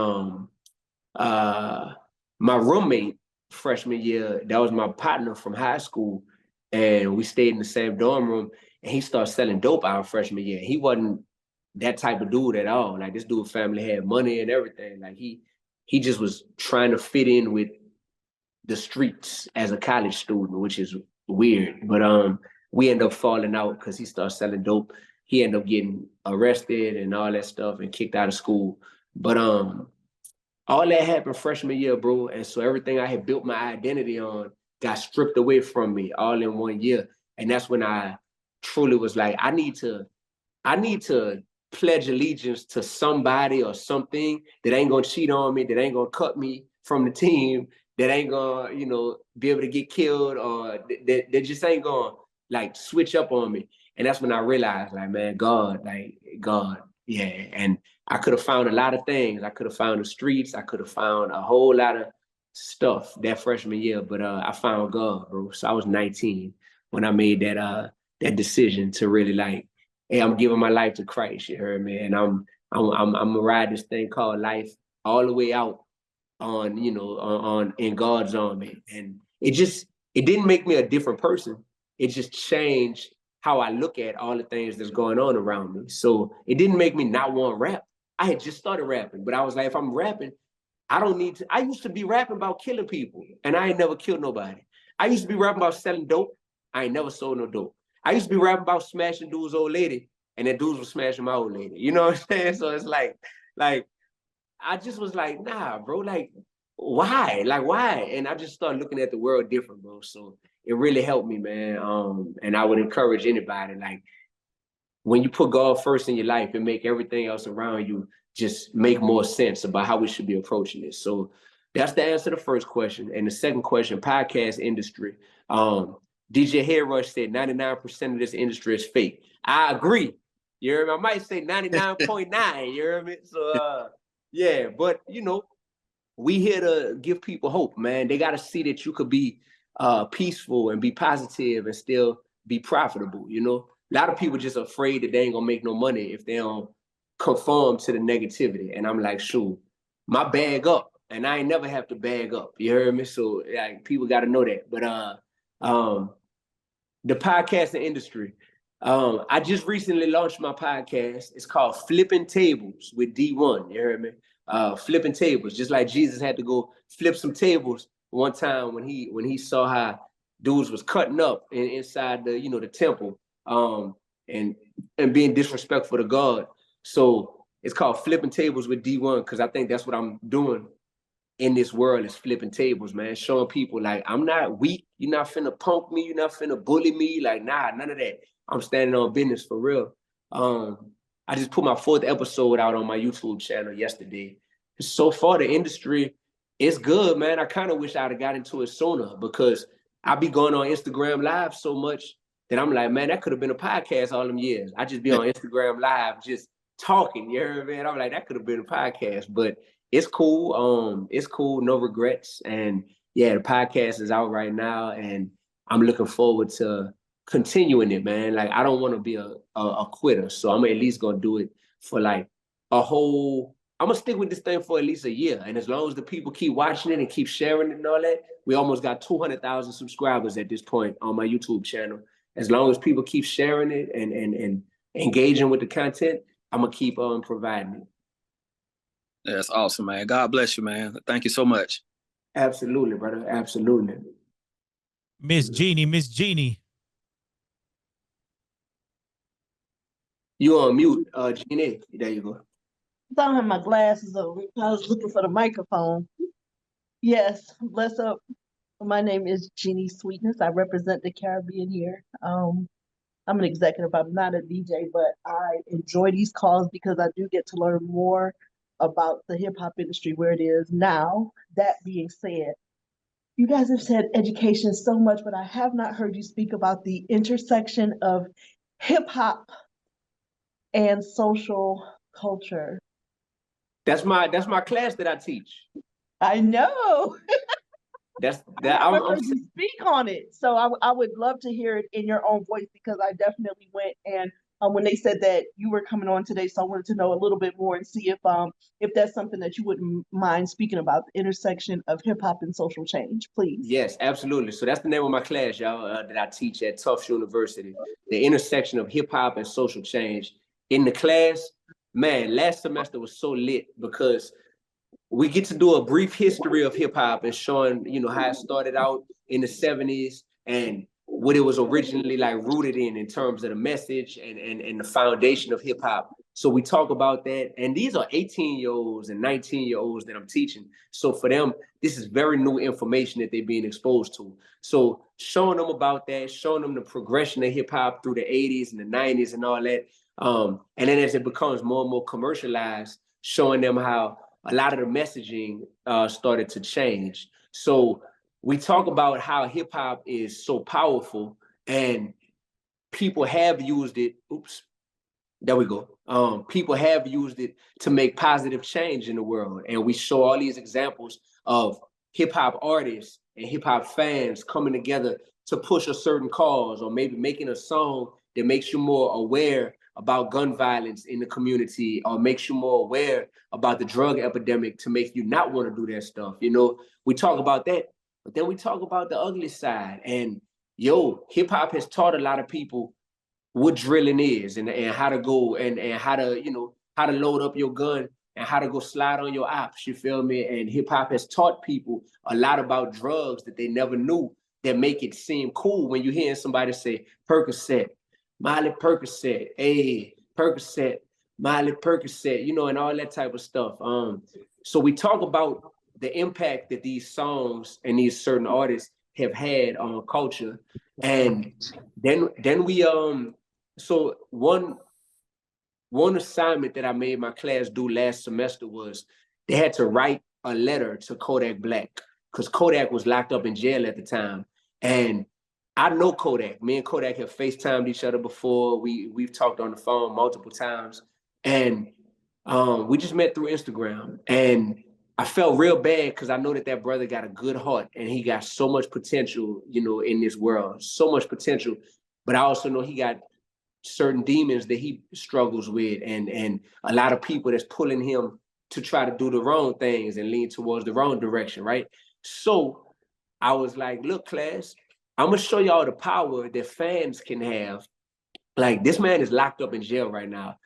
my roommate freshman year, that was my partner from high school, and we stayed in the same dorm room, and he started selling dope our freshman year. He wasn't that type of dude at all. Like this dude family had money and everything. Like he just was trying to fit in with the streets as a college student, which is weird. But we ended up falling out because he started selling dope. He ended up getting arrested and all that stuff and kicked out of school. But all that happened freshman year, bro. And so everything I had built my identity on got stripped away from me all in 1 year. And that's when I truly was like, I need to pledge allegiance to somebody or something that ain't gonna cheat on me, that ain't gonna cut me from the team, that ain't gonna, you know, be able to get killed, or that just ain't gonna like switch up on me. And that's when I realized, like, man, God, yeah. And I could have found a lot of things. I could have found the streets. I could have found a whole lot of stuff that freshman year, but I found God, bro. So I was 19 when I made that decision to really like, hey, I'm giving my life to Christ. You heard me? And I'm gonna ride this thing called life all the way out on, you know, on in God's army. And it didn't make me a different person. It just changed how I look at all the things that's going on around me. So it didn't make me not want to rap. I had just started rapping, but I was like, if I'm rapping, I don't need to. I used to be rapping about killing people, and I ain't never killed nobody. I used to be rapping about selling dope. I ain't never sold no dope. I used to be rapping about smashing dudes' old lady, and then dudes were smashing my old lady. You know what I'm saying? So it's like I just was like, nah, bro, like, why? Like, why? And I just started looking at the world different, bro. So it really helped me, man. And I would encourage anybody, like, when you put God first in your life and make everything else around you just make more sense about how we should be approaching this. So that's the answer to the first question. And the second question, podcast industry. DJ Headrush said 99% of this industry is fake. I agree. You hear me? I might say 99.9. You hear me? So yeah, but you know, we here to give people hope, man. They got to see that you could be peaceful and be positive and still be profitable. You know, a lot of people just afraid that they ain't gonna make no money if they don't conform to the negativity. And I'm like, shoot, my bag up, and I ain't never have to bag up. You heard me? So like, people got to know that. But the podcasting industry. I just recently launched my podcast. It's called Flipping Tables with D1. You heard me? Flipping tables, just like Jesus had to go flip some tables one time when he saw how dudes was cutting up inside the the temple, and being disrespectful to God. So it's called Flipping Tables with D1 because I think that's what I'm doing in this world, is flipping tables, man. Showing people like I'm not weak. You're not finna punk me. You're not finna bully me. Like, nah, none of that. I'm standing on business for real. I just put my 4th episode out on my YouTube channel yesterday. So far, the industry is good, man. I kind of wish I'd have got into it sooner because I be going on Instagram Live so much that I'm like, man, that could have been a podcast all them years. I just be on Instagram Live just talking, you heard me? And I'm like, that could have been a podcast, but it's cool. It's cool, no regrets. And yeah, the podcast is out right now, and I'm looking forward to continuing it, man. Like, I don't want to be a quitter, so I'm at least gonna do it for like a whole. I'm gonna stick with this thing for at least a year, and as long as the people keep watching it and keep sharing it and all that, we almost got 200,000 subscribers at this point on my YouTube channel. As long as people keep sharing it and engaging with the content, I'm gonna keep on providing it. That's awesome, man. God bless you, man. Thank you so much. Absolutely, brother. Absolutely. Miss Jeannie. You on mute, Jeannie. There you go. I don't have my glasses on. I was looking for the microphone. Yes, bless up. My name is Jeannie Sweetness. I represent the Caribbean here. I'm an executive. I'm not a DJ, but I enjoy these calls because I do get to learn more about the hip hop industry, where it is now. That being said, you guys have said education so much, but I have not heard you speak about the intersection of hip hop and social culture. That's my class that I teach. I know. That I never heard you speak on it. So I would love to hear it in your own voice, because I definitely went and when they said that you were coming on today, so I wanted to know a little bit more and see if that's something that you wouldn't mind speaking about, the intersection of hip hop and social change, please. Yes, absolutely. So that's the name of my class, y'all, that I teach at Tufts University, the intersection of hip hop and social change. In the class, man, last semester was so lit because we get to do a brief history of hip hop and showing, how it started out in the 70s and what it was originally like rooted in terms of the message and the foundation of hip hop. So we talk about that. And these are 18-year-olds and 19-year-olds that I'm teaching. So for them, this is very new information that they're being exposed to. So showing them about that, showing them the progression of hip hop through the 80s and the 90s and all that. And then as it becomes more and more commercialized, showing them how a lot of the messaging started to change. So we talk about how hip hop is so powerful and people have used it. Oops, there we go. People have used it to make positive change in the world. And we show all these examples of hip hop artists and hip hop fans coming together to push a certain cause, or maybe making a song that makes you more aware about gun violence in the community, or makes you more aware about the drug epidemic to make you not want to do that stuff. We talk about that, but then we talk about the ugly side. And hip hop has taught a lot of people what drilling is and how to go and how to, how to load up your gun and how to go slide on your ops, you feel me? And hip hop has taught people a lot about drugs that they never knew, that make it seem cool when you hear somebody say Percocet, Miley Percocet, hey, Percocet, Miley Percocet, and all that type of stuff. So we talk about the impact that these songs and these certain artists have had on culture. And then we so one assignment that I made my class do last semester was they had to write a letter to Kodak Black, because Kodak was locked up in jail at the time. And I know Kodak. Me and Kodak have FaceTimed each other before. We've talked on the phone multiple times. And we just met through Instagram. And I felt real bad because I know that brother got a good heart and he got so much potential, in this world, so much potential. But I also know he got certain demons that he struggles with and a lot of people that's pulling him to try to do the wrong things and lean towards the wrong direction, right? So I was like, look, class, I'm gonna show y'all the power that fans can have. Like, this man is locked up in jail right now.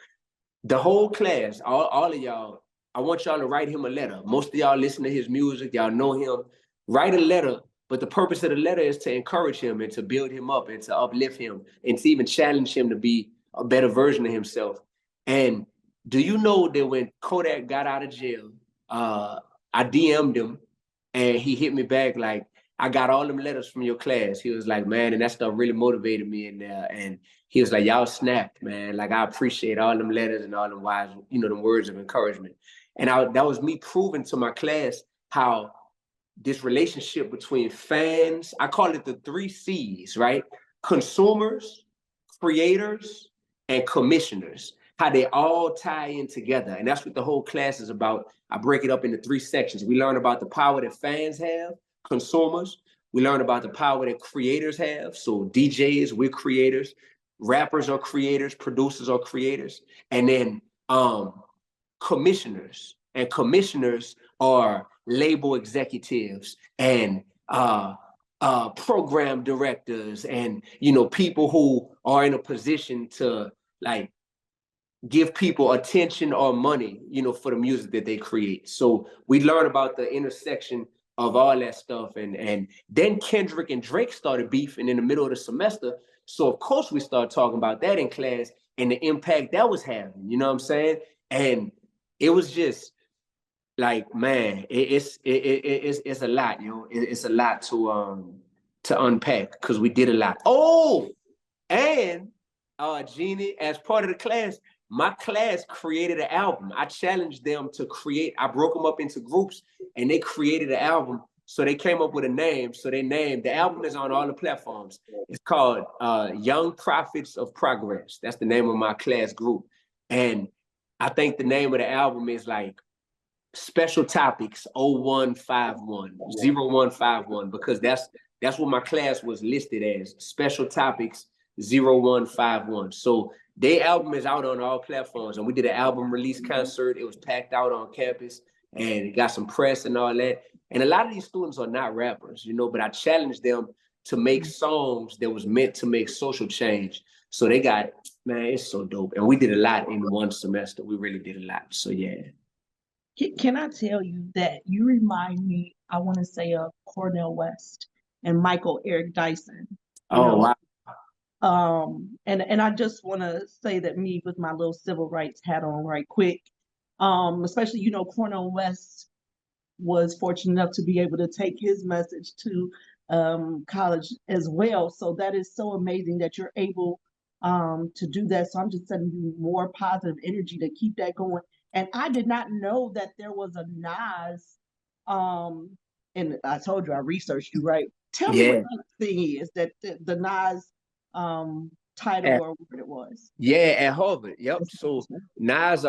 The whole class, all of y'all, I want y'all to write him a letter. Most of y'all listen to his music, y'all know him. Write a letter, but the purpose of the letter is to encourage him and to build him up and to uplift him and to even challenge him to be a better version of himself. And do you know that when Kodak got out of jail, I DM'd him and he hit me back like, I got all them letters from your class. He was like, man, and that stuff really motivated me in there. And he was like, y'all snapped, man. Like, I appreciate all them letters and all them wise, them words of encouragement. And that was me proving to my class how this relationship between fans, I call it the 3 C's, right? Consumers, creators, and commissioners, how they all tie in together. And that's what the whole class is about. I break it up into 3 sections. We learn about the power that fans have, consumers. We learn about the power that creators have. So DJs, we're creators. Rappers are creators. Producers are creators. And then commissioners. And commissioners are label executives and program directors and, people who are in a position to like give people attention or money, for the music that they create. So we learn about the intersection of all that stuff. And then Kendrick and Drake started beefing in the middle of the semester. So of course we started talking about that in class and the impact that was having, you know what I'm saying? And it was just like, man, it's a lot, it's a lot to unpack because we did a lot. Oh, and Jeannie, as part of the class, my class created an album. I challenged them to create, I broke them up into groups and they created an album. So they came up with a name. So they named, the album is on all the platforms. It's called Young Prophets of Progress. That's the name of my class group. And I think the name of the album is like Special Topics 0151, because that's what my class was listed as, Special Topics 0151. So their album is out on all platforms, and we did an album release concert. It was packed out on campus, and it got some press and all that. And a lot of these students are not rappers, but I challenged them to make songs that was meant to make social change. So they got, man, it's so dope. And we did a lot in one semester. We really did a lot. So yeah. Can I tell you that you remind me, I want to say, of Cornel West and Michael Eric Dyson. Wow. And I just want to say that me with my little civil rights hat on right quick, especially, Cornel West was fortunate enough to be able to take his message to college as well. So that is so amazing that you're able to do that. So I'm just sending you more positive energy to keep that going. And I did not know that there was a Nas, and I told you I researched you, right? Tell me what that thing is, that the Nas title or what it was. Yeah, at Harvard. Yep. So Nas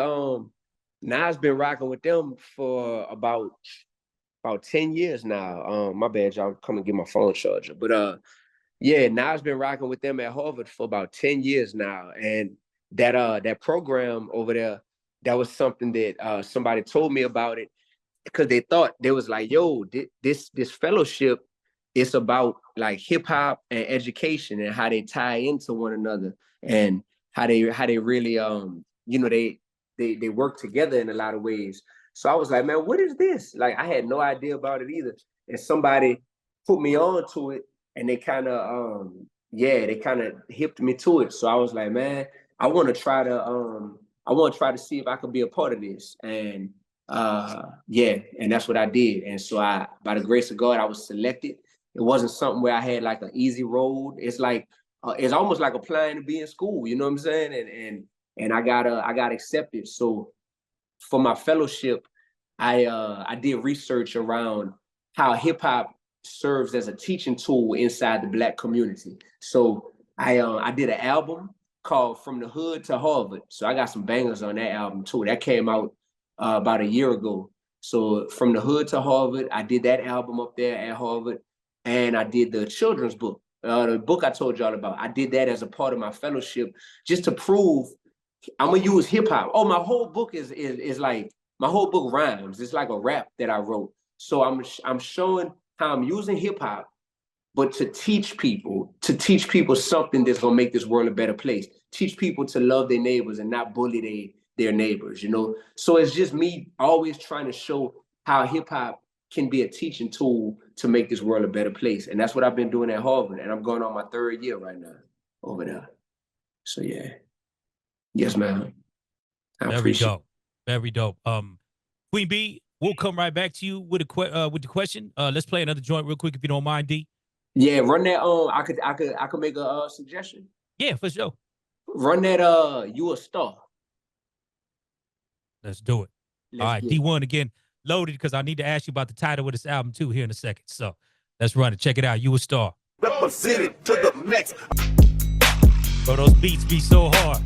been rocking with them for about 10 years now. My bad, y'all, come and get my phone charger. But yeah, Nas been rocking with them at Harvard for about 10 years now. And that program over there, that was something that somebody told me about it, because they thought, they was like, yo, this fellowship, it's about like hip hop and education and how they tie into one another and how they really they work together in a lot of ways. So I was like, man, what is this? Like, I had no idea about it either. And somebody put me on to it, and they kind of hipped me to it. So I was like, man, I want to try to see if I could be a part of this. And and that's what I did. And so by the grace of God, I was selected. It wasn't something where I had like an easy road. It's like it's almost like applying to be in school. You know what I'm saying? And I got accepted. So for my fellowship, I did research around how hip hop serves as a teaching tool inside the Black community. So I did an album called From the Hood to Harvard. So I got some bangers on that album too. That came out about a year ago. So From the Hood to Harvard, I did that album up there at Harvard. And I did the children's book, the book I told y'all about. I did that as a part of my fellowship, just to prove I'm gonna use hip hop. Oh, my whole book is like, my whole book rhymes. It's like a rap that I wrote. So I'm showing how I'm using hip hop but to teach people something that's gonna make this world a better place. Teach people to love their neighbors and not bully their neighbors, you know? So it's just me always trying to show how hip hop can be a teaching tool to make this world a better place. And that's what I've been doing at Harvard. And I'm going on my 3rd year right now over there. So yeah. Yes, ma'am. Very dope. Very dope. Queen B, we'll come right back to you with the question. Let's play another joint real quick if you don't mind, D. Yeah, run that. I could make a suggestion. Yeah, for sure. Run that. You a Star. Let's do it. All right, D1 again, loaded because I need to ask you about the title of this album too here in a second. So let's run it. Check it out. You a Star. Represented to the max. Bro, those beats be so hard.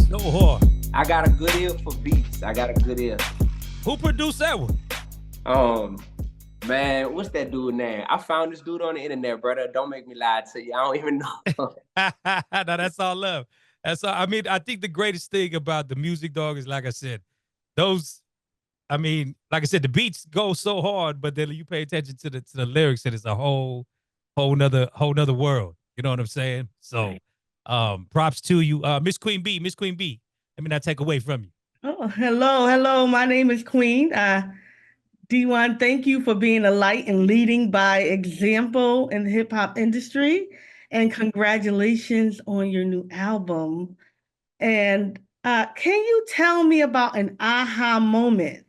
So hard. I got a good ear for beats. I got a good ear. Who produced that one? Man, what's that dude name? I found this dude on the internet, brother. Don't make me lie to you. I don't even know. No, that's all love. That's all. I mean, I think the greatest thing about the music, dog, is like I said, like I said, the beats go so hard, but then you pay attention to the lyrics, and it's a whole nother world. You know what I'm saying? So, props to you, Miss Queen B. Miss Queen B. Let me not take away from you. Oh, hello. My name is Queen. D1, thank you for being a light and leading by example in the hip hop industry. And congratulations on your new album. And can you tell me about an aha moment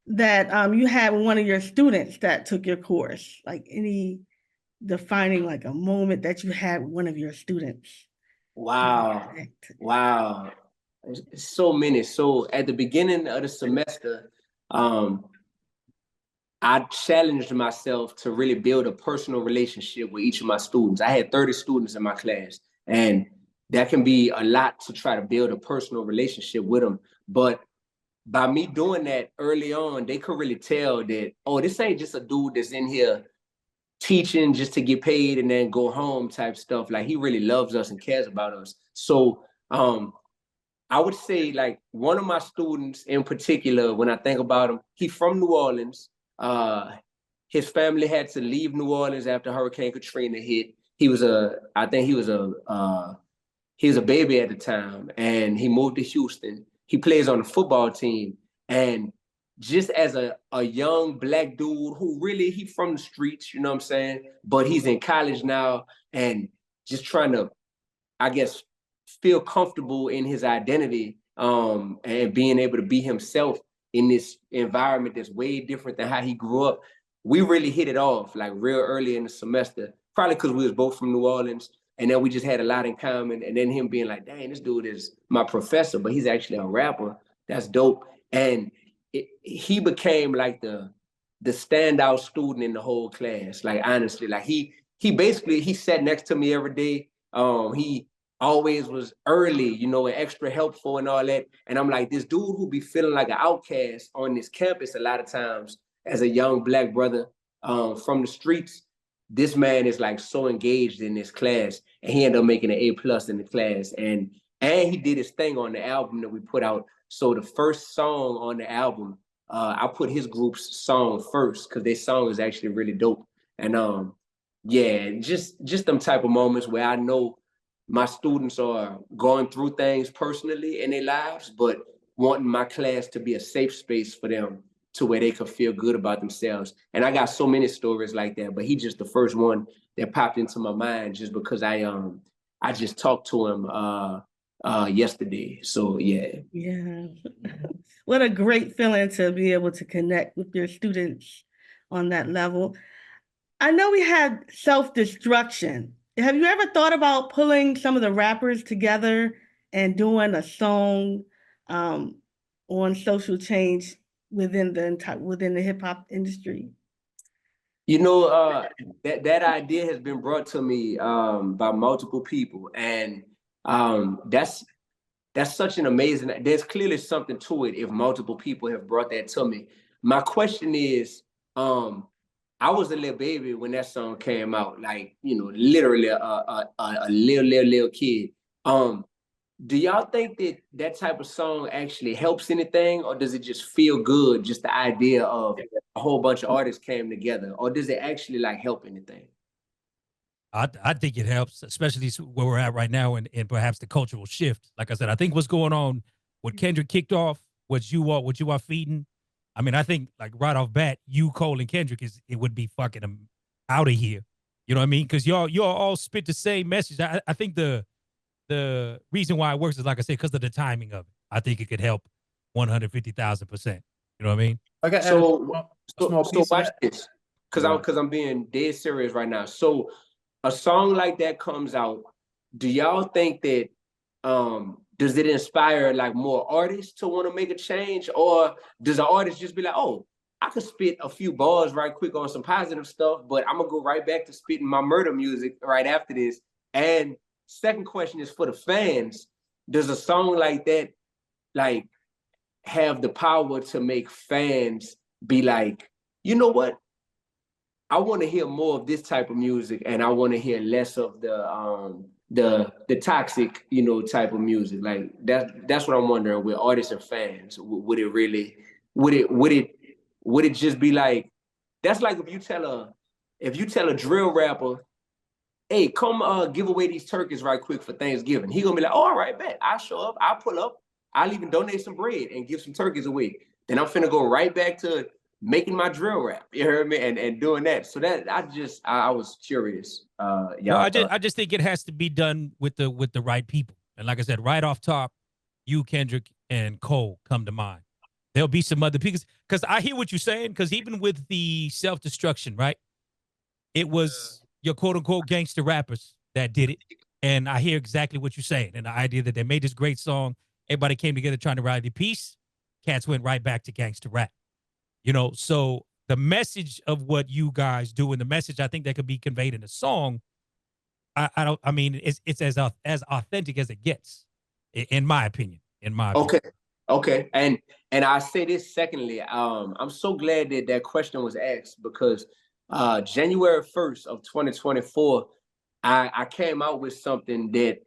that you had with one of your students that took your course? Like any defining like a moment that you had with one of your students? Wow. So many. So at the beginning of the semester, I challenged myself to really build a personal relationship with each of my students. I had 30 students in my class, and that can be a lot to try to build a personal relationship with them. But by me doing that early on, they could really tell that, oh, this ain't just a dude that's in here teaching just to get paid and then go home type stuff. Like, he really loves us and cares about us. So I would say, like, one of my students in particular, when I think about him, he's from New Orleans. His family had to leave New Orleans after Hurricane Katrina hit. He was a baby at the time, and he moved to Houston. He plays on the football team, and just as a young Black dude who really, he from the streets, you know what I'm saying? But he's in college now and just trying to, I guess, feel comfortable in his identity, and being able to be himself in this environment that's way different than how he grew up. We really hit it off like real early in the semester, probably because we was both from New Orleans, and then we just had a lot in common. And then him being like, dang, this dude is my professor, but he's actually a rapper. That's dope. And he became like the standout student in the whole class. Like, honestly, like he sat next to me every day. He always was early, you know, and extra helpful and all that. And I'm like, this dude who be feeling like an outcast on this campus a lot of times as a young Black brother from the streets, this man is like so engaged in this class, and he ended up making an A+ in the class. And he did his thing on the album that we put out. So the first song on the album, I put his group's song first because their song is actually really dope. And yeah, just them type of moments where I know my students are going through things personally in their lives, but wanting my class to be a safe space for them to where they could feel good about themselves. And I got so many stories like that, but he just the first one that popped into my mind just because I just talked to him yesterday. So yeah. Yeah. What a great feeling to be able to connect with your students on that level. I know we had self-destruction. Have you ever thought about pulling some of the rappers together and doing a song on social change within the hip hop industry? You know, that idea has been brought to me by multiple people, and that's such an amazing. There's clearly something to it if multiple people have brought that to me. My question is, I was a little baby when that song came out, like, you know, literally a little kid. Do y'all think that type of song actually helps anything, or does it just feel good, just the idea of a whole bunch of artists came together, or does it actually like help anything? I think it helps, especially where we're at right now, and perhaps the cultural shift. Like I said, I think what's going on, what Kendrick kicked off, what you are feeding. I mean, I think like right off bat, you, Cole, and Kendrick it would be fucking them out of here. You know what I mean? Because y'all all spit the same message. I think the reason why it works is, like I said, because of the timing of it. I think it could help 150,000%. You know what I mean? Okay. So small piece of watch that. this, because Yeah. I'm being dead serious right now. So a song like that comes out, do y'all think that does it inspire like more artists to want to make a change, or does an artist just be like, oh, I could spit a few bars right quick on some positive stuff, but I'm gonna go right back to spitting my murder music right after this? And second question is for the fans, does a song like that like have the power to make fans be like, you know what? I want to hear more of this type of music, and I want to hear less of the toxic, you know, type of music. Like that's what I'm wondering with artists and fans. Would it really, would it just be like, that's like if you tell a drill rapper, hey, come give away these turkeys right quick for Thanksgiving. He gonna be like, oh, all right, bet. I'll show up, I'll pull up, I'll even donate some bread and give some turkeys away. Then I'm finna go right back to making my drill rap, you heard me, and doing that. So that I was curious. Y'all, well, I just think it has to be done with the right people. And like I said, right off top, you, Kendrick, and Cole come to mind. There'll be some other people, because I hear what you're saying. Because even with the self-destruction, right? It was your quote unquote gangster rappers that did it, and I hear exactly what you're saying. And the idea that they made this great song, everybody came together trying to rally the peace. Cats went right back to gangster rap. You know, so the message of what you guys do, and the message I think that could be conveyed in a song, I mean, it's as authentic as it gets, in my opinion. Okay. And I say this secondly, I'm so glad that that question was asked, because January 1st of 2024, I came out with something that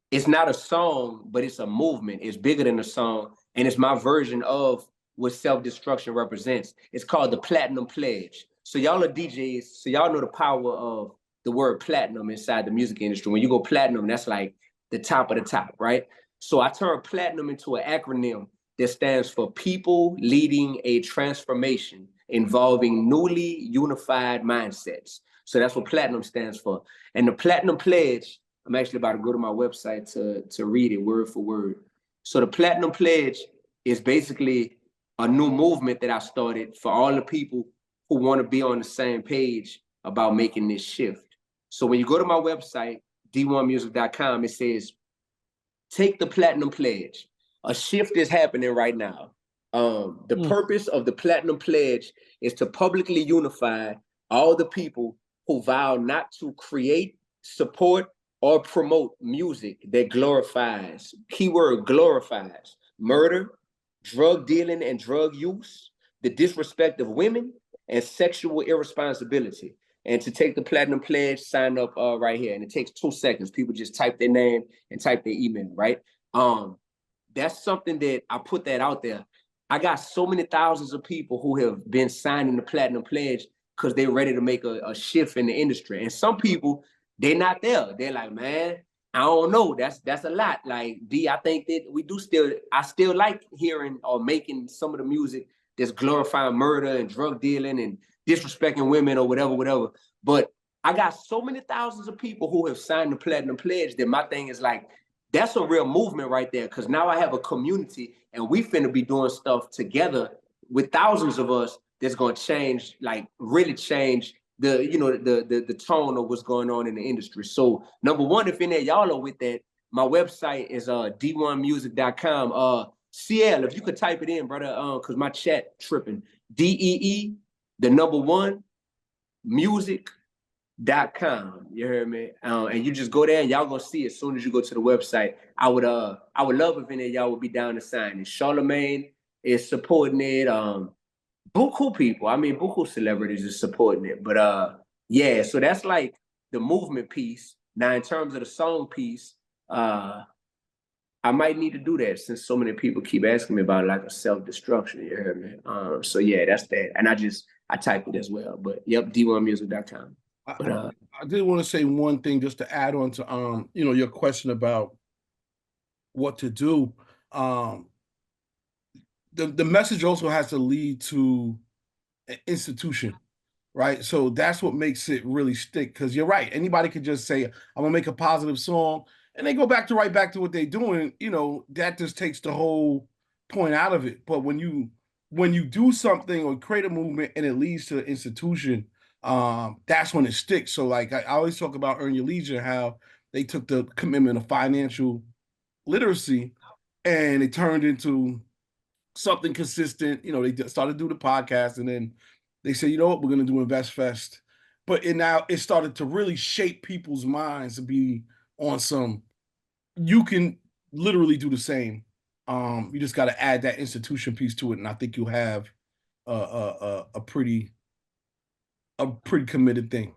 it's not a song, but it's a movement. It's bigger than a song, and it's my version of what self-destruction represents. It's called the Platinum Pledge. So y'all are DJs, so y'all know the power of the word platinum inside the music industry. When you go platinum, that's like the top of the top, right? So I turned platinum into an acronym that stands for People Leading a Transformation Involving Newly Unified Mindsets. So that's what platinum stands for. And the Platinum Pledge, I'm actually about to go to my website to read it word for word. So the Platinum Pledge is basically a new movement that I started for all the people who want to be on the same page about making this shift. So when you go to my website, d1music.com, it says, take the Platinum Pledge. A shift is happening right now. The purpose of the Platinum Pledge is to publicly unify all the people who vow not to create, support, or promote music that glorifies, keyword glorifies, murder, drug dealing and drug use, the disrespect of women, and sexual irresponsibility. And to take the Platinum Pledge, sign up right here. And it takes 2 seconds. People just type their name and type their email, right? That's something that I put that out there. I got so many thousands of people who have been signing the Platinum Pledge because they're ready to make a shift in the industry. And some people, they're not there. They're like, man, I don't know. That's a lot. Like, D, I think that I still like hearing or making some of the music that's glorifying murder and drug dealing and disrespecting women or whatever. But I got so many thousands of people who have signed the Platinum Pledge that my thing is like, that's a real movement right there. Because now I have a community and we finna be doing stuff together with thousands of us that's gonna change, like really change the tone of what's going on in the industry. So number one, if any of y'all are with that, my website is d1music.com. CL, if you could type it in, brother, because my chat tripping. DEE, the number one, music.com. You heard me? And you just go there and y'all gonna see as soon as you go to the website. I would love if any of y'all would be down to sign it. Charlemagne is supporting it. Buku people, I mean, buku celebrities is supporting it. But yeah, so that's like the movement piece. Now, in terms of the song piece, I might need to do that since so many people keep asking me about like a self-destruction. You heard me? So yeah, that's that. And I type it as well. But yep, d1music.com. But I did want to say one thing just to add on to your question about what to do. The message also has to lead to an institution, right? So that's what makes it really stick. Because you're right, anybody could just say, "I'm gonna make a positive song," and they go back to right back to what they're doing. That just takes the whole point out of it. But when you do something or create a movement and it leads to an institution, that's when it sticks. So like I always talk about Earn Your Leisure, how they took the commitment of financial literacy and it turned into something consistent. They started to do the podcast, and then they said, you know what, we're going to do Invest Fest. But now it started to really shape people's minds to be on some, you can literally do the same. You just got to add that institution piece to it, and I think you'll have a pretty committed thing.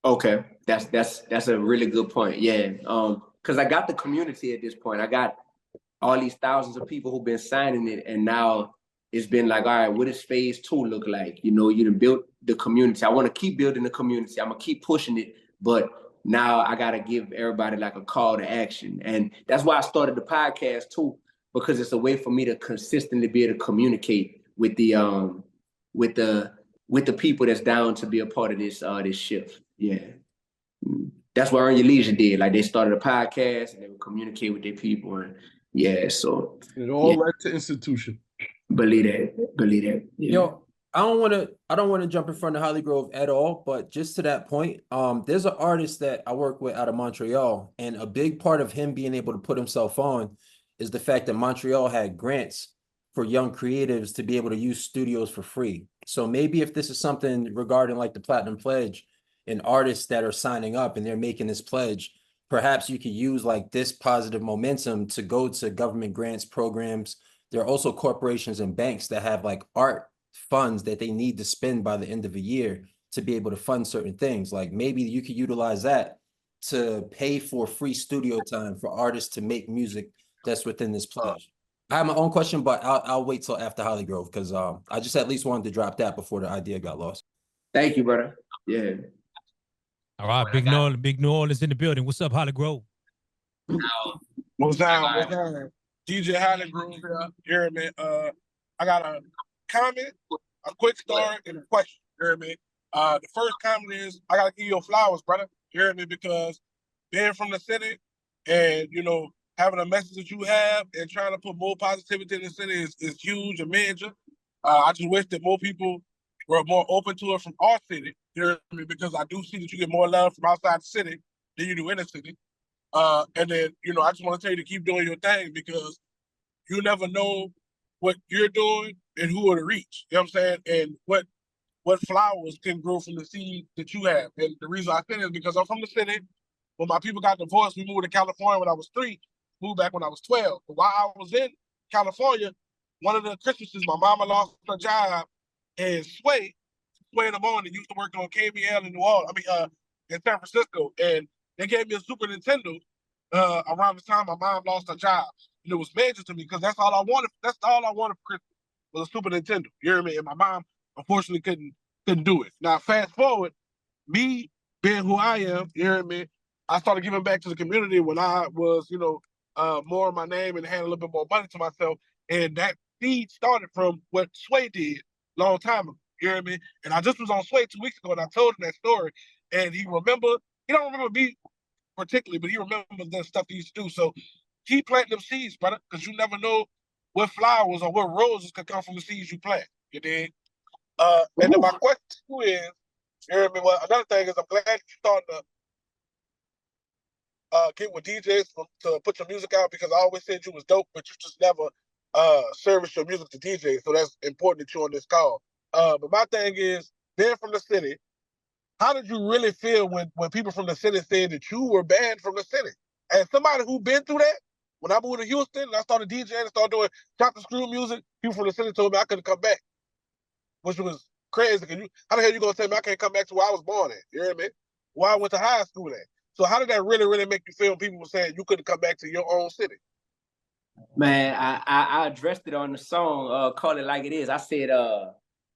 okay, that's a really good point. Yeah, because I got the community at this point. I got all these thousands of people who've been signing it, and now it's been like, all right, what does phase 2 look like? You done built the community. I want to keep building the community. I'm gonna keep pushing it, but now I gotta give everybody like a call to action, and that's why I started the podcast too, because it's a way for me to consistently be able to communicate with the people that's down to be a part of this shift. Yeah. That's what Earn Your Leisure did. Like they started a podcast and they would communicate with their people, and yeah, so it all led to institution. Believe that. Yeah. Yo, I don't want to jump in front of Holly Grove at all, but just to that point, there's an artist that I work with out of Montreal, and a big part of him being able to put himself on is the fact that Montreal had grants for young creatives to be able to use studios for free. So maybe if this is something regarding like the Platinum Pledge and artists that are signing up and they're making this pledge, perhaps you could use like this positive momentum to go to government grants programs. There are also corporations and banks that have like art funds that they need to spend by the end of a year to be able to fund certain things. Like maybe you could utilize that to pay for free studio time for artists to make music that's within this pledge. I have my own question, but I'll wait till after Holly Grove because I just at least wanted to drop that before the idea got lost. Thank you, brother. Yeah. All right, Big New Orleans in the building. What's up, Holly Grove? What's down? DJ Holly Grove here. You hear me? I got a comment, a quick story, and a question. You hear me? The first comment is, I gotta give you your flowers, brother. You hear me? Because being from the city and having a message that you have and trying to put more positivity in the city is huge and major. I just wish that more people were more open to it from our city. You hear me? Because I do see that you get more love from outside the city than you do in the city. And then, I just want to tell you to keep doing your thing because you never know what you're doing and who it'll reach. You know what I'm saying? And what flowers can grow from the seed that you have. And the reason I say this is because I'm from the city. When my people got divorced, we moved to California when I was 3, moved back when I was 12. But while I was in California, one of the Christmases, my mama lost her job, and Sway in the morning used to work on KBL in New Orleans, in San Francisco, and they gave me a Super Nintendo around the time my mom lost her job. And it was major to me because that's all I wanted. That's all I wanted for Christmas was a Super Nintendo. You hear me? And my mom unfortunately couldn't do it. Now fast forward, me being who I am, you hear me? I started giving back to the community when I was, more of my name and had a little bit more money to myself. And that seed started from what Sway did a long time ago. You hear me? And I just was on Sway 2 weeks ago and I told him that story. And he don't remember me particularly, but he remembers the stuff he used to do. So keep planting them seeds, brother, because you never know what flowers or what roses could come from the seeds you plant. You dig? And then my question to you is, you hear me? Well, another thing is I'm glad you starting to get with DJs to put your music out because I always said you was dope, but you just never service your music to DJs. So that's important that you're on this call. But my thing is, being from the city, how did you really feel when people from the city said that you were banned from the city? And somebody who been through that, when I moved to Houston and I started DJing and started doing chop and screw music, people from the city told me I couldn't come back, which was crazy. How the hell you gonna tell me I can't come back to where I was born at? You hear me? Where I went to high school at. So how did that really, really make you feel when people were saying you couldn't come back to your own city? Man, I addressed it on the song, Call It Like It Is. I said,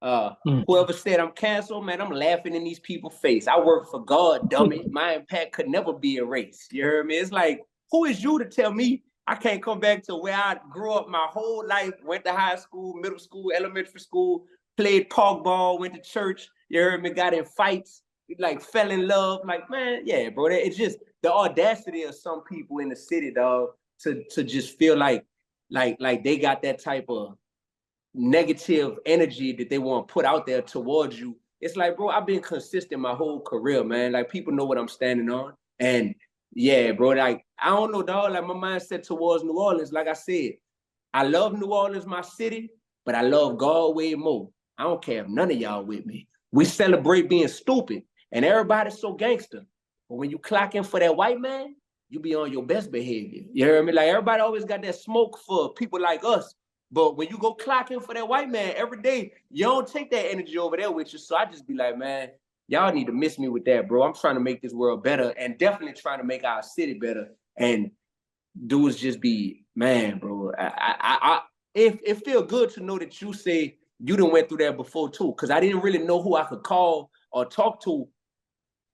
whoever said I'm canceled, man, I'm laughing in these people's face. I work for God, dummy. My impact could never be erased. You heard me? It's like, who is you to tell me I can't come back to where I grew up my whole life, went to high school, middle school, elementary school, played park ball, went to church, you heard me, got in fights, like fell in love. Like, man, yeah, bro. It's just the audacity of some people in the city, dog, to just feel like they got that type of negative energy that they want to put out there towards you. It's like, bro, I've been consistent my whole career, man. Like, people know what I'm standing on. And yeah, bro, like, I don't know, dog, like my mindset towards New Orleans, like I said, I love New Orleans, my city, but I love God way more. I don't care if none of y'all with me. We celebrate being stupid and everybody's so gangster. But when you clock in for that white man, you be on your best behavior. You hear me? Like, everybody always got that smoke for people like us. But when you go clock in for that white man every day, you don't take that energy over there with you. So I just be like, man, y'all need to miss me with that, bro. I'm trying to make this world better and definitely trying to make our city better. And dudes just be, man, bro. It feel good to know that you say you done went through that before too, because I didn't really know who I could call or talk to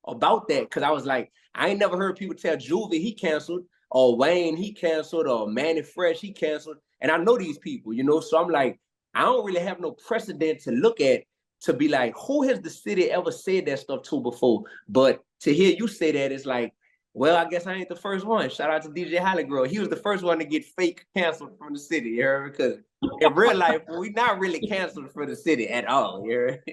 about that, because I was like, I ain't never heard people tell Juvie he canceled, or Wayne he canceled, or Manny Fresh he canceled, and I know these people, you know, so I'm like, I don't really have no precedent to look at to be like, who has the city ever said that stuff to before? But to hear you say that, it's like, well, I guess I ain't the first one. Shout out to DJ Hollygrove. He was the first one to get fake canceled from the city, you heard? Because in real life, we not really canceled for the city at all, you heard?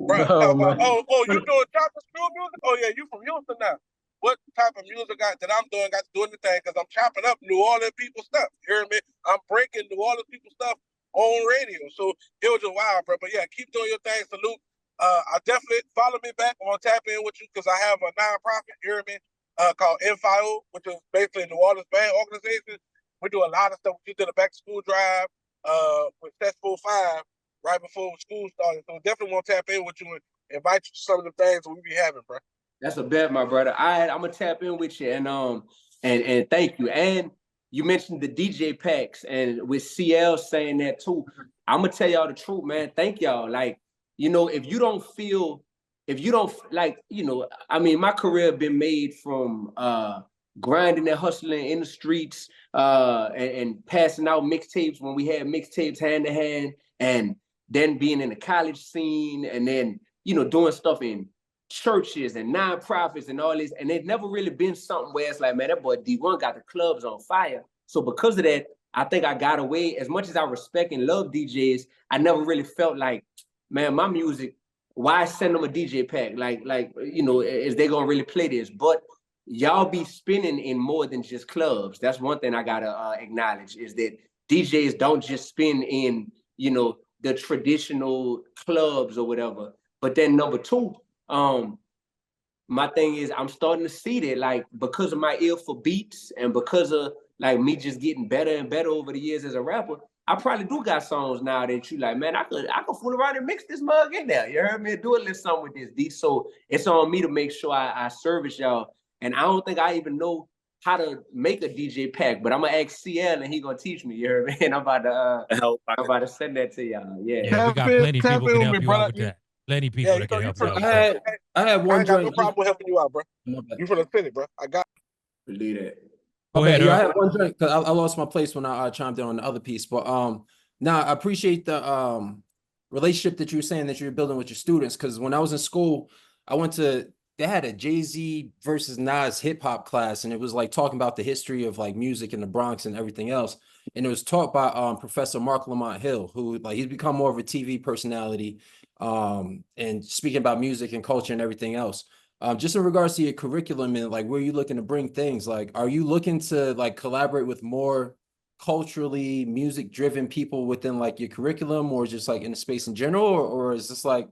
Bro, you doing chocolate school music? Oh yeah, you from Houston now. What type of music that I'm doing got to do anything? Because I'm chopping up New Orleans people stuff. You hear me? I'm breaking New Orleans people stuff on radio. So it was just wild, bro. But yeah, keep doing your thing. Salute. I definitely follow me back on Tap In with you, because I have a nonprofit, you hear me, called NFIO, which is basically a New Orleans band organization. We do a lot of stuff. We did a back to school drive with Festival 5 right before school started. So definitely want to tap in with you and invite you to some of the things we be having, bro. That's a bet, my brother. I'm gonna tap in with you, and thank you. And you mentioned the DJ packs, and with CL saying that too. I'm gonna tell y'all the truth, man. Thank y'all. Like, you know, if you don't like, you know, I mean, my career been made from grinding and hustling in the streets, and passing out mixtapes when we had mixtapes hand to hand, and then being in the college scene, and then, you know, doing stuff in churches and nonprofits and all this. And it never really been something where it's like, man, that boy D1 got the clubs on fire. So because of that, I think I got away. As much as I respect and love DJs, I never really felt like, man, my music, why send them a DJ pack? Like, you know, is they gonna really play this? But y'all be spinning in more than just clubs. That's one thing I gotta acknowledge, is that DJs don't just spin in, you know, the traditional clubs or whatever. But then number two, my thing is, I'm starting to see that, like, because of my ear for beats and because of like me just getting better and better over the years as a rapper, I probably do got songs now that you like, man, I could fool around and mix this mug in there. You heard me? Do a little something with this, D. So it's on me to make sure I service y'all. And I don't think I even know how to make a DJ pack, but I'm gonna ask CL and he gonna teach me. You heard me? And I'm about to send that to y'all. Yeah, we got plenty of people can help you out with that. Plenty of people that can help you out with that. I had one I got no joint. problem with helping you out, bro. You from the city, bro. I got believe that. Go ahead, I had one joint because I lost my place when I chimed in on the other piece. But now I appreciate the relationship that you were saying that you're building with your students. Because when I was in school, they had a Jay-Z versus Nas hip hop class, and it was like talking about the history of like music in the Bronx and everything else. And it was taught by Professor Mark Lamont Hill, who like he's become more of a TV personality, and speaking about music and culture and everything else. Just in regards to your curriculum and like where you looking to bring things, like are you looking to like collaborate with more culturally music driven people within like your curriculum, or just like in the space in general, or is this like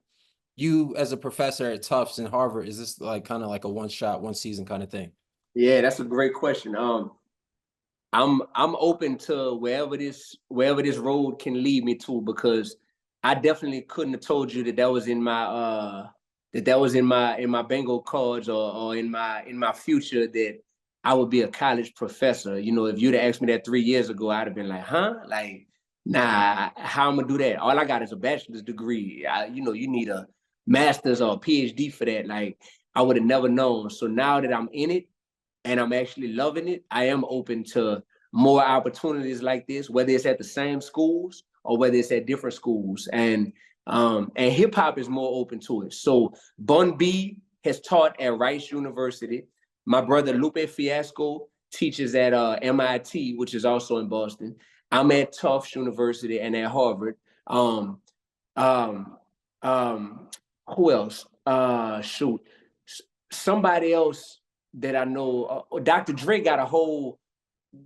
you as a professor at Tufts and Harvard, is this like kind of like a one shot, one season kind of thing? Yeah, that's a great question. I'm open to wherever this road can lead me to, because I definitely couldn't have told you that was in my in my bingo cards or in my future, that I would be a college professor. You know, if you'd have asked me that 3 years ago, I'd have been like, huh? Like, nah, how I'm gonna do that? All I got is a bachelor's degree. You know, you need a master's or a PhD for that. Like, I would have never known. So now that I'm in it and I'm actually loving it, I am open to more opportunities like this, whether it's at the same schools or whether it's at different schools. And hip hop is more open to it. So Bun B has taught at Rice University. My brother Lupe Fiasco teaches at MIT, which is also in Boston. I'm at Tufts University and at Harvard. Who else? Shoot, somebody else that I know. Dr. Dre got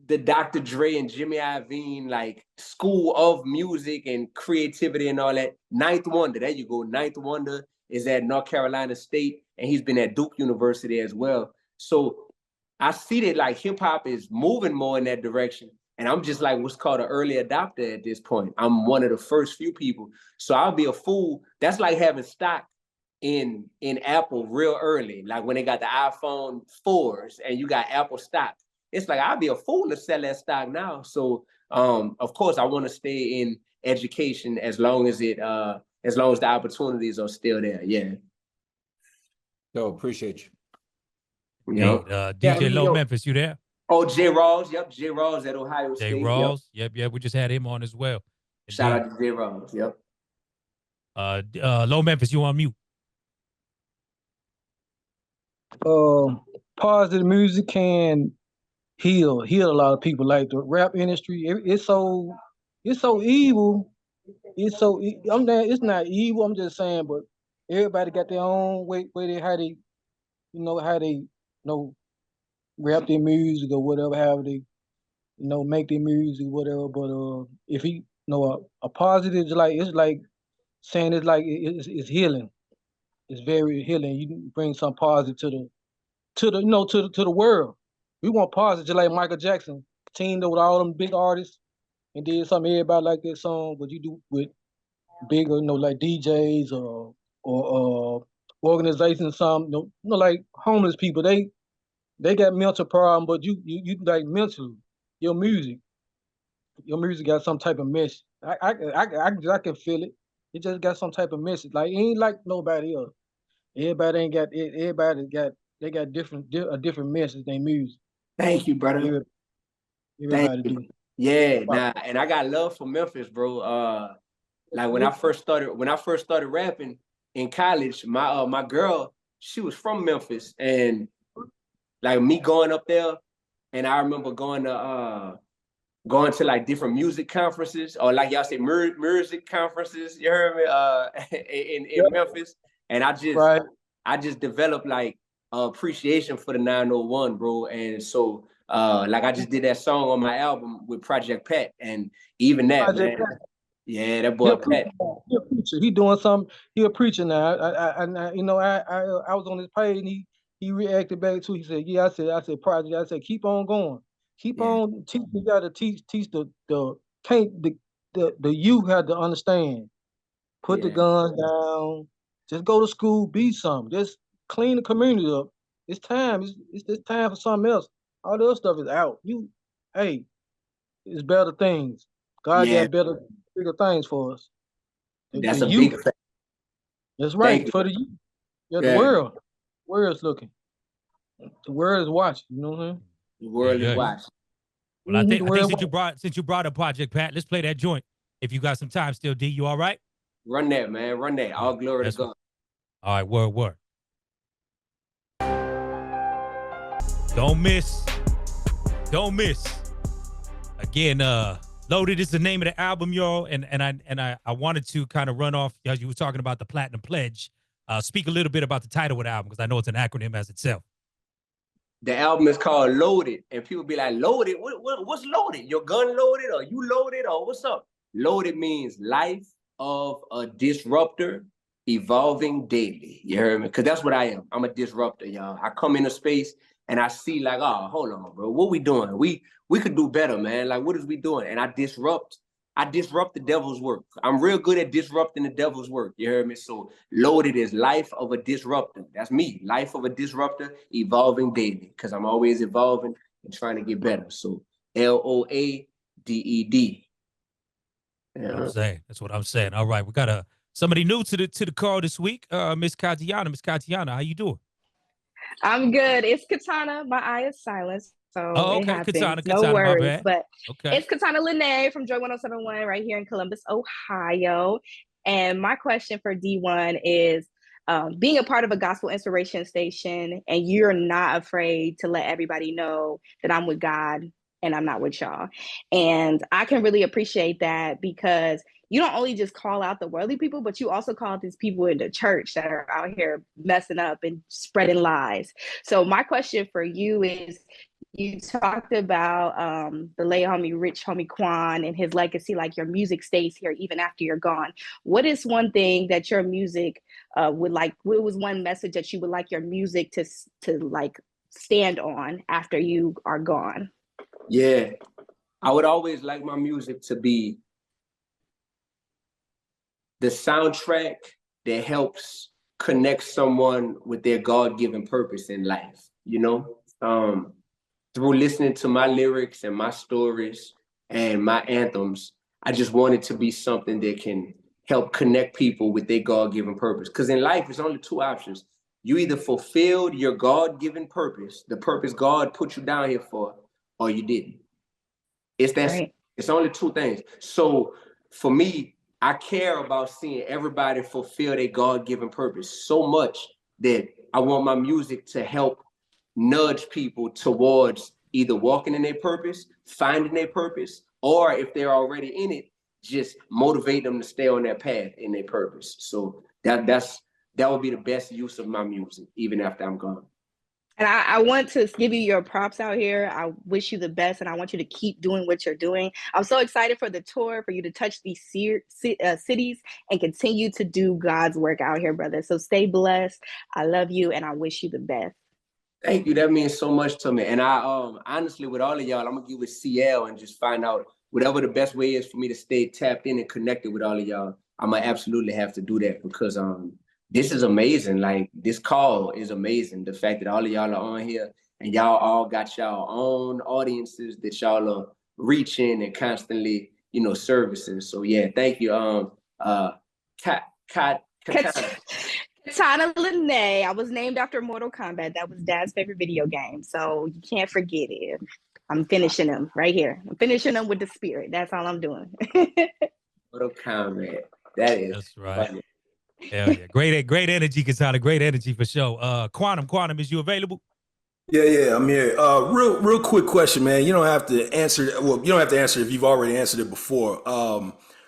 the Dr. Dre and Jimmy Iovine like School of Music and Creativity and all that. Ninth Wonder, there you go. Ninth Wonder is at North Carolina State, and he's been at Duke University as well. So I see that like hip hop is moving more in that direction. And I'm just like what's called an early adopter at this point. I'm one of the first few people. So I'll be a fool. That's like having stock in Apple real early. Like when they got the iPhone 4s and you got Apple stock. It's like I'd be a fool to sell that stock now. So of course I want to stay in education as long as the opportunities are still there. Yeah. So appreciate you. Hey, DJ Low Memphis, you there? Oh, J. Rawls. Yep, J. Rawls at Ohio State. J. Rawls. Yep, we just had him on as well. Shout out to J. Rawls. Yep. Low Memphis, you on mute. Positive music can heal a lot of people. Like the rap industry, it's so evil. It's not evil. I'm just saying, but everybody got their own way how they rap their music or whatever, how they make their music, whatever. But if he a positive, it's like saying it's healing. It's very healing. You can bring some positive to the world. We want positive, just like Michael Jackson teamed up with all them big artists and did something everybody like that song. But you do with bigger, like DJs or organizations, some like homeless people. They got mental problem, but you like mentally, your music got some type of message. I can feel it. It just got some type of message. Like it ain't like nobody else. Everybody got a different message than music. Thank you, brother. Everybody do. Yeah, and I got love for Memphis, bro. Like when I first started rapping in college, my girl, she was from Memphis, and like me going up there, and I remember going to like different music conferences, or like y'all say music conferences, you heard me, in Memphis. And I just developed like appreciation for the 901, bro. And so like I just did that song on my album with Project Pat, and even that, man. Yeah, that boy Pat. He a preacher. He doing something. He a preacher now. I was on his page, and he reacted back to. He said, "Yeah." I said, Project. I said, keep on going. Keep on teaching. You got to teach the youth have to understand. Put the guns down. Just go to school. Be something. Just clean the community up. It's time. It's time for something else. All the other stuff is out. It's better things. God got bigger things for us. That's a big fact. That's right. For the youth. Yeah, the world. The world's looking. The world is watching. You know what I'm saying? The world is watching. Well, I think since you brought up Project Pat, let's play that joint. If you got some time still, D, you all right? Run that, man. Run that. All glory to God. All right, word. Don't miss. Again, Loaded is the name of the album, y'all, and I wanted to kind of run off as you were talking about the Platinum Pledge. Speak a little bit about the title of the album, because I know it's an acronym as itself. The album is called Loaded, and people be like, loaded? What's loaded? Your gun loaded, or you loaded, or what's up? Loaded means life of a disruptor evolving daily. You heard me? Because that's what I am. I'm a disruptor, y'all. I come into space and I see like, oh, hold on, bro. What we doing? We could do better, man. Like, what is we doing? And I disrupt I disrupt the devil's work. I'm real good at disrupting the devil's work. You heard me? So loaded is life of a disruptor. That's me. Life of a disruptor, evolving daily, because I'm always evolving and trying to get better. So LOADED. What I'm saying. That's what I'm saying. All right, we got somebody new to the call this week. Miss Katiana. Miss Katiana, how you doing? I'm good. It's Katana. My eye is silenced, so Oh, it okay. happens. Katana, No my worries. bad. But Okay. it's Katana Lene from Joy 107.1 right here in Columbus, Ohio. And my question for D1 is, being a part of a gospel inspiration station, and you're not afraid to let everybody know that I'm with God and I'm not with y'all. And I can really appreciate that, because you don't only just call out the worldly people, but you also call out these people in the church that are out here messing up and spreading lies. So my question for you is, you talked about the late homie, Rich Homie Quan, and his legacy, like your music stays here even after you're gone. What is one thing that your music would like, what was one message that you would like your music to like stand on after you are gone? Yeah, I would always like my music to be the soundtrack that helps connect someone with their God-given purpose in life, you know? Through listening to my lyrics and my stories and my anthems, I just want it to be something that can help connect people with their God-given purpose. Because in life, it's only two options. You either fulfilled your God-given purpose, the purpose God put you down here for, or you didn't. It's only two things. So for me, I care about seeing everybody fulfill their God-given purpose so much that I want my music to help nudge people towards either walking in their purpose, finding their purpose, or if they're already in it, just motivate them to stay on that path in their purpose. So that would be the best use of my music, even after I'm gone. And I want to give you your props out here. I wish you the best, and I want you to keep doing what you're doing. I'm so excited for the tour, for you to touch these cities and continue to do God's work out here, brother. So stay blessed. I love you, and I wish you the best. Thank you. That means so much to me. And I honestly, with all of y'all, I'm gonna get with CL and just find out whatever the best way is for me to stay tapped in and connected with all of y'all. I'm gonna absolutely have to do that, because this is amazing. Like, this call is amazing. The fact that all of y'all are on here and y'all all got y'all own audiences that y'all are reaching and constantly, you know, servicing. So yeah, thank you. Katana Lene. I was named after Mortal Kombat. That was Dad's favorite video game, so you can't forget it. I'm finishing them right here. I'm finishing them with the spirit. That's all I'm doing. Mortal Kombat. That's right. Funny. Hell yeah. Great energy, Katana. Great energy for sure. Quantum, is you available? Yeah, I'm here. Real quick question, man. You don't have to answer. Well, you don't have to answer if you've already answered it before.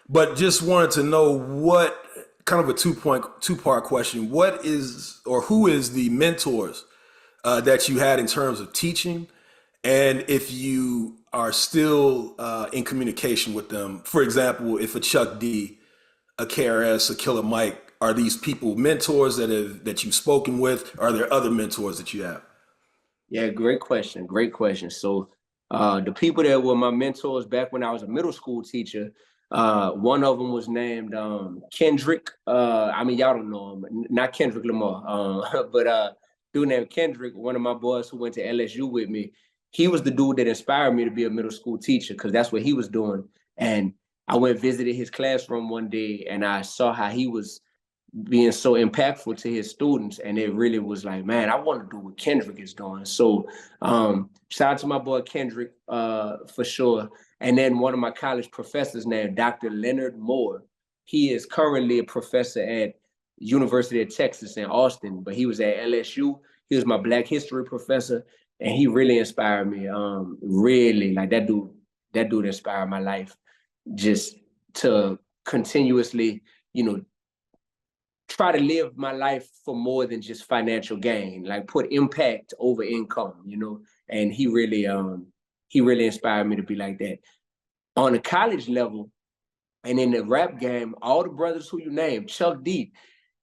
But just wanted to know what kind of a two-part question. What is, or who is the mentors that you had in terms of teaching, and if you are still in communication with them? For example, if a Chuck D, a KRS, a Killer Mike, are these people mentors that you've spoken with? Are there other mentors that you have? Yeah, great question. Great question. So the people that were my mentors back when I was a middle school teacher, one of them was named Kendrick. I mean, y'all don't know him, not Kendrick Lamar, but dude named Kendrick, one of my boys who went to LSU with me. He was the dude that inspired me to be a middle school teacher, because that's what he was doing. And I went and visited his classroom one day, and I saw how he was being so impactful to his students, and it really was like, man, I want to do what Kendrick is doing. So shout out to my boy Kendrick for sure. And then one of my college professors named Dr. Leonard Moore. He is currently a professor at University of Texas in Austin, but he was at LSU. He was my Black history professor, and he really inspired me. Really, like, that dude inspired my life, just to continuously, you know, try to live my life for more than just financial gain, like put impact over income, you know? And he really inspired me to be like that. On a college level and in the rap game, all the brothers who you named, Chuck D,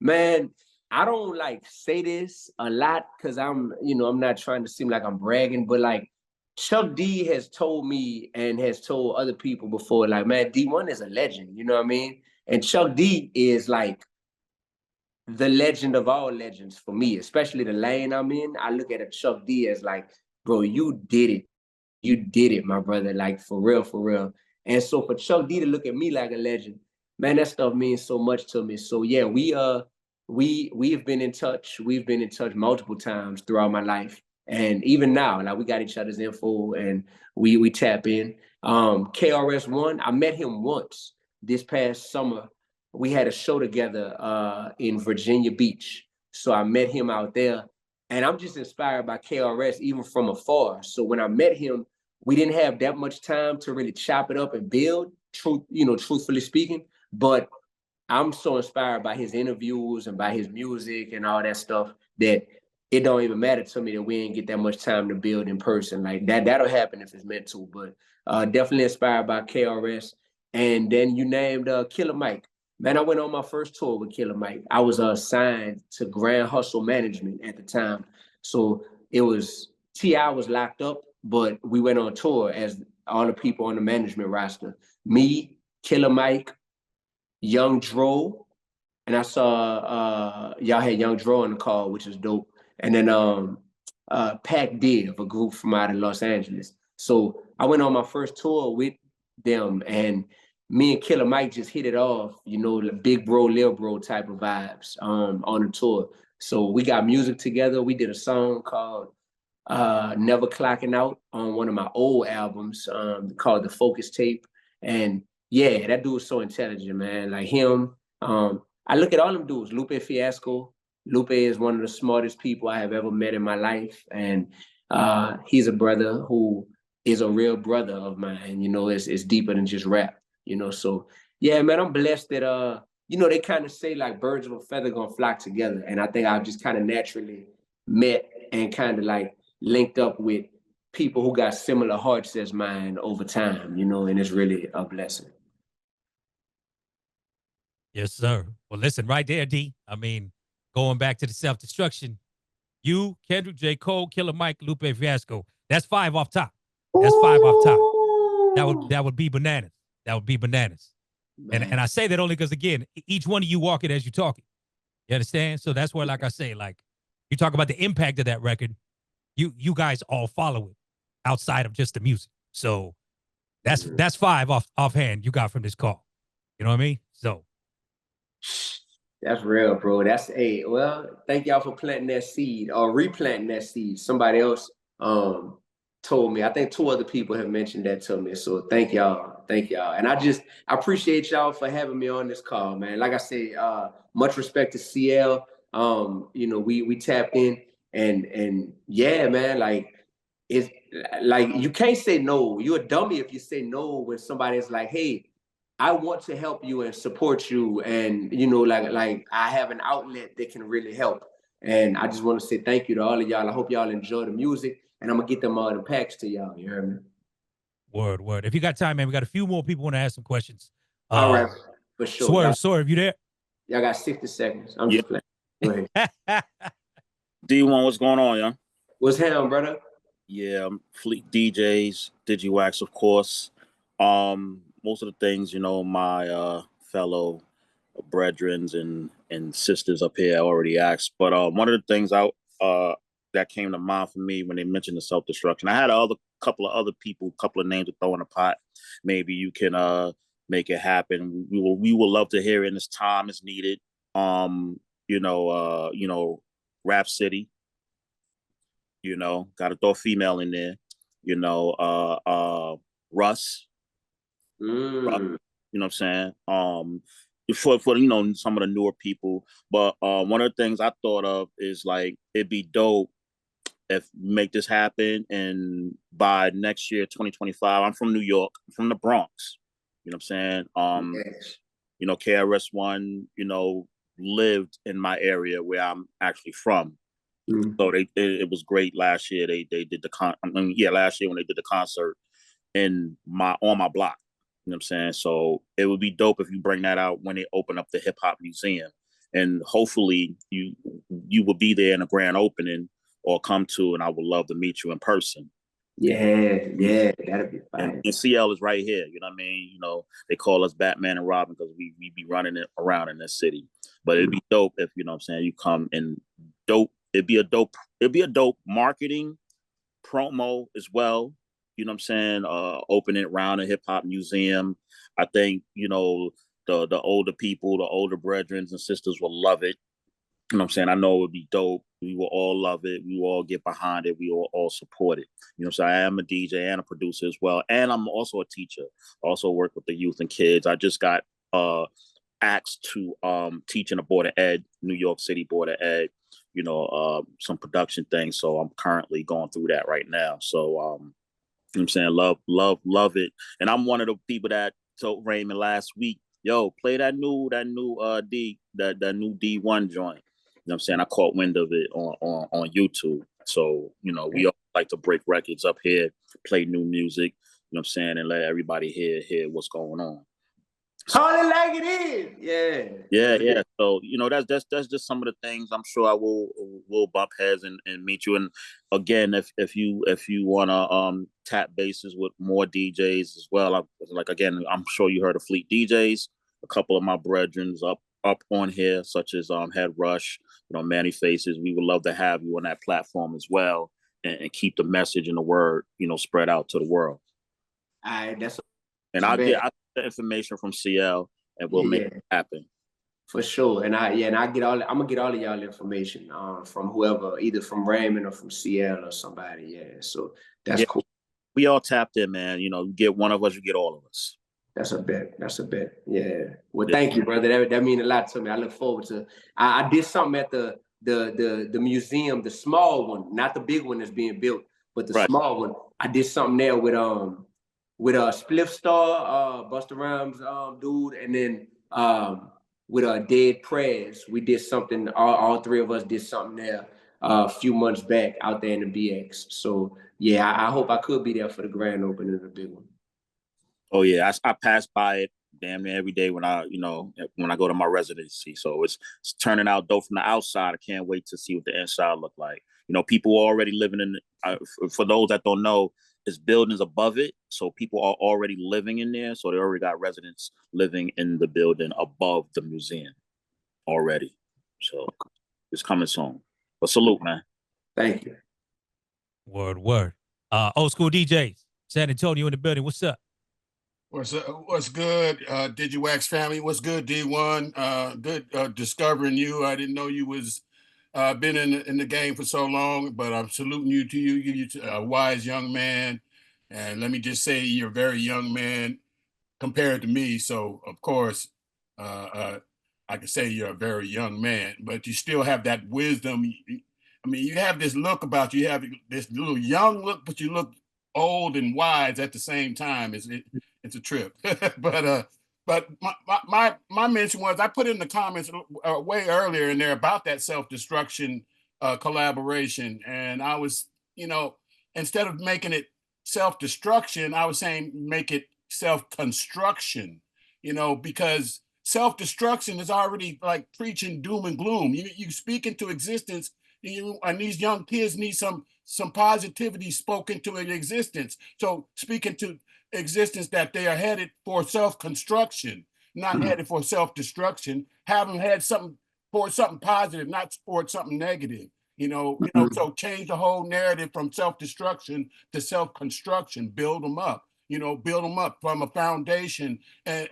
man, I don't like say this a lot because I'm not trying to seem like I'm bragging, but like, Chuck D has told me and has told other people before, like, man, D1 is a legend, you know what I mean? And Chuck D is like the legend of all legends for me, especially the lane I'm in. I look at a Chuck D as like, bro, you did it. You did it, my brother, like for real, for real. And so for Chuck D to look at me like a legend, man, that stuff means so much to me. So yeah, we've been in touch. We've been in touch multiple times throughout my life. And even now, like we got each other's info and we tap in. KRS-One, I met him once this past summer. We had a show together in Virginia Beach. So I met him out there. And I'm just inspired by KRS even from afar. So when I met him, we didn't have that much time to really chop it up and build, truthfully speaking. But I'm so inspired by his interviews and by his music and all that stuff that it don't even matter to me that we ain't get that much time to build in person. Like that'll happen if it's meant to. But definitely inspired by KRS. And then you named Killer Mike. Man, I went on my first tour with Killer Mike. I was signed to Grand Hustle Management at the time. So it was, T.I. was locked up, but we went on tour as all the people on the management roster. Me, Killer Mike, Young Dro, and I saw y'all had Young Dro on the call, which is dope. And then Pac Div, a group from out of Los Angeles. So I went on my first tour with them, and me and Killer Mike just hit it off, the big bro, little bro type of vibes on the tour. So we got music together. We did a song called Never Clocking Out on one of my old albums called The Focus Tape. And yeah, that dude's so intelligent, man. Like him, I look at all them dudes, Lupe Fiasco. Lupe is one of the smartest people I have ever met in my life. And he's a brother who is a real brother of mine. It's deeper than just rap. So yeah, man, I'm blessed that they kind of say like birds of a feather gonna flock together. And I think I've just kind of naturally met and kind of like linked up with people who got similar hearts as mine over time, and it's really a blessing. Yes, sir. Well, listen, right there, D. I mean, going back to the self-destruction, you, Kendrick, J. Cole, Killer Mike, Lupe Fiasco. That's 5 off top. That's 5 off top. That would be bananas. That would be bananas. And I say that only because, again, each one of you walk it as you talk it. You understand? So that's where, like I say, like, you talk about the impact of that record, you guys all follow it outside of just the music. So that's 5 offhand you got from this call. You know what I mean? So that's real, bro. Well, thank y'all for planting that seed or replanting that seed. Somebody else told me. I think 2 other people have mentioned that to me. So thank y'all. Thank y'all. And I appreciate y'all for having me on this call, man. Like I say, much respect to CL. We tapped in and yeah, man, like it's like you can't say no. You're a dummy if you say no when somebody's like, hey, I want to help you and support you. And, like I have an outlet that can really help. And I just want to say thank you to all of y'all. I hope y'all enjoy the music. And I'm going to get them all the packs to y'all. You heard me? Word. If you got time, man, we got a few more people want to ask some questions. All right. For sure. Swerve, you there? Y'all got 60 seconds. I'm just playing. Go ahead. D1, what's going on, young? What's happening, brother? Yeah, Fleet DJs, Digiwaxx, of course. Most of the things, my fellow brethrens and sisters up here already asked. But one of the things that came to mind for me when they mentioned the self-destruction, I had a couple of names to throw in the pot. Maybe you can make it happen. We will love to hear it, and this time is needed. Rap City. Got to throw a female in there. Russ. Russ, you know what I'm saying? For some of the newer people. But one of the things I thought of is like it'd be dope if we make this happen, and by next year, 2025, I'm from New York, I'm from the Bronx. You know what I'm saying? Yes. KRS-One, lived in my area where I'm actually from. So it was great last year. They did last year when they did the concert on my block. You know what I'm saying? So it would be dope if you bring that out when they open up the hip hop museum, and hopefully you will be there in a grand opening or come to, and I would love to meet you in person. Yeah, that'd be fine. And CL is right here. You know what I mean? You know, they call us Batman and Robin because we be running it around in this city. But it'd be dope if, you know what I'm saying, you come and it'd be a dope marketing promo as well. You know what I'm saying? Open it around a hip hop museum. I think, you know, the older people, the older brethren and sisters will love it. You know what I'm saying? I know it would be dope. We will all love it. We will all get behind it. We will all support it. You know what I'm saying? I am a DJ and a producer as well. And I'm also a teacher. I also work with the youth and kids. I just got asked to teach in a Board of Ed, New York City Board of Ed, you know, some production things. So I'm currently going through that right now. So, you know what I'm saying? Love it. And I'm one of the people that told Raymond last week, yo, play that new D1 joint. You know what I'm saying? I caught wind of it on YouTube. So, you know, we all like to break records up here, play new music, you know what I'm saying, and let everybody hear what's going on. Call it like it is. Yeah. So, you know, that's just some of the things. I'm sure I will bump heads and meet you. And again, if you wanna tap bases with more DJs as well, I'm sure you heard of Fleet DJs. A couple of my brethrens up on here, such as Head Rush, you know, Manny Faces. We would love to have you on that platform as well, and keep the message and the word, you know, spread out to the world. All right, that's. And I get the information from CL, and we'll make it happen. For sure. And I'm gonna get all of y'all information from whoever, either from Raymond or from CL or somebody. Yeah. So that's cool. We all tapped in, man. You know, you get one of us, you get all of us. That's a bet. Yeah. Well, thank you, brother. That means a lot to me. I look forward to. I did something at the museum, the small one, not the big one that's being built, but the small one. I did something there with Spliff Star, Busta Rhymes dude, and then with Dead Prez. We did something. All three of us did something there a few months back out there in the BX. So yeah, I hope I could be there for the grand opening of the big one. Oh yeah, I pass by it damn near every day when I go to my residency. So it's turning out dope from the outside. I can't wait to see what the inside look like. You know, people are already living in. For those that don't know, there's buildings above it, so people are already living in there. So they already got residents living in the building above the museum already. So it's coming soon. But salute, man. Thank you. Word. Old school DJs, San Antonio in the building. What's up? What's good, Digiwaxx family? What's good, D1? Good discovering you. I didn't know you was been in the game for so long, but I'm saluting you to you. You're a wise young man, and let me just say you're a very young man compared to me. So of course, I can say you're a very young man, but you still have that wisdom. I mean, you have this look about you. You have this little young look, but you look old and wise at the same time. It's a trip. But my mention was, I put in the comments way earlier in there about that self-destruction collaboration. And I was, you know, instead of making it self-destruction, I was saying make it self-construction, you know, because self-destruction is already like preaching doom and gloom. You speak into existence, and these young kids need some positivity spoken to in existence. So speaking to existence that they are headed for self-construction, not headed for self-destruction. Have them head something for something positive, not for something negative. So change the whole narrative from self-destruction to self-construction. Build them up. Build them up from a foundation, and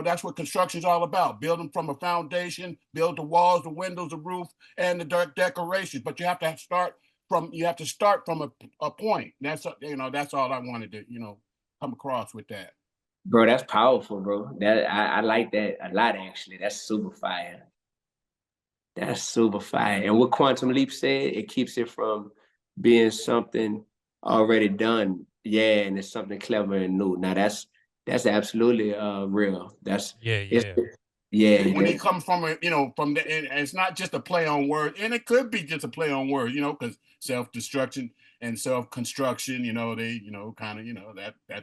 that's what construction is all about. Build them from a foundation, build the walls, the windows, the roof, and the decorations. But you have to start from a point. That's all I wanted to come across with that. Bro, that's powerful, bro. That I like that a lot, actually. That's super fire. That's super fire. And what Quantum Leap said, it keeps it from being something already done. Yeah, and it's something clever and new. Now that's absolutely real. That's Yeah. When it comes from and it's not just a play on words, and it could be just a play on words, because self-destruction and self-construction, that's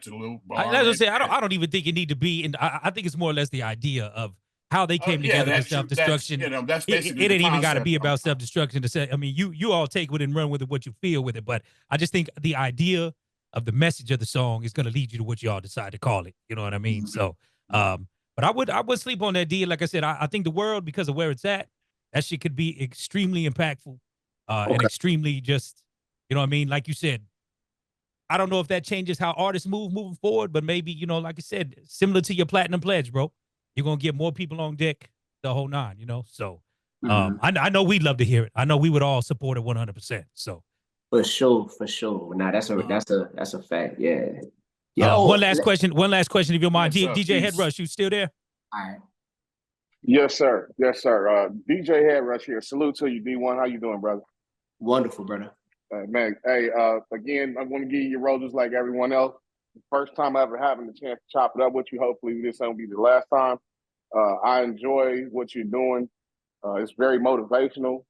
a little bar. I don't even think it need to be. And I think it's more or less the idea of how they came Yeah, together for that's self-destruction. that's basically It the ain't even got to concept. be about self-destruction to say. I mean, you all take with it and run with it what you feel with it. But I just think the idea of the message of the song is going to lead you to what y'all decide to call it. You know what I mean? So, but I would sleep on that deal. Like I said, I think the world, because of where it's at, that shit could be extremely impactful and extremely just, you know what I mean? Like you said, I don't know if that changes how artists moving forward, but maybe, you know, like I said, similar to your platinum pledge, bro. You're gonna get more people on deck, the whole nine, you know. So I know we'd love to hear it. I know we would all support it 100%. So for sure. Now that's a fact. Yeah. One last question, if you don't mind. DJ peace. Headrush, you still there? All right. Yes, sir. Yes, sir. DJ Headrush here. Salute to you, D1. How you doing, brother? Wonderful, brother. Man, hey, again, I want to give you your roses like everyone else. First time ever having the chance to chop it up with you. Hopefully this won't be the last time. I enjoy what you're doing. It's very motivational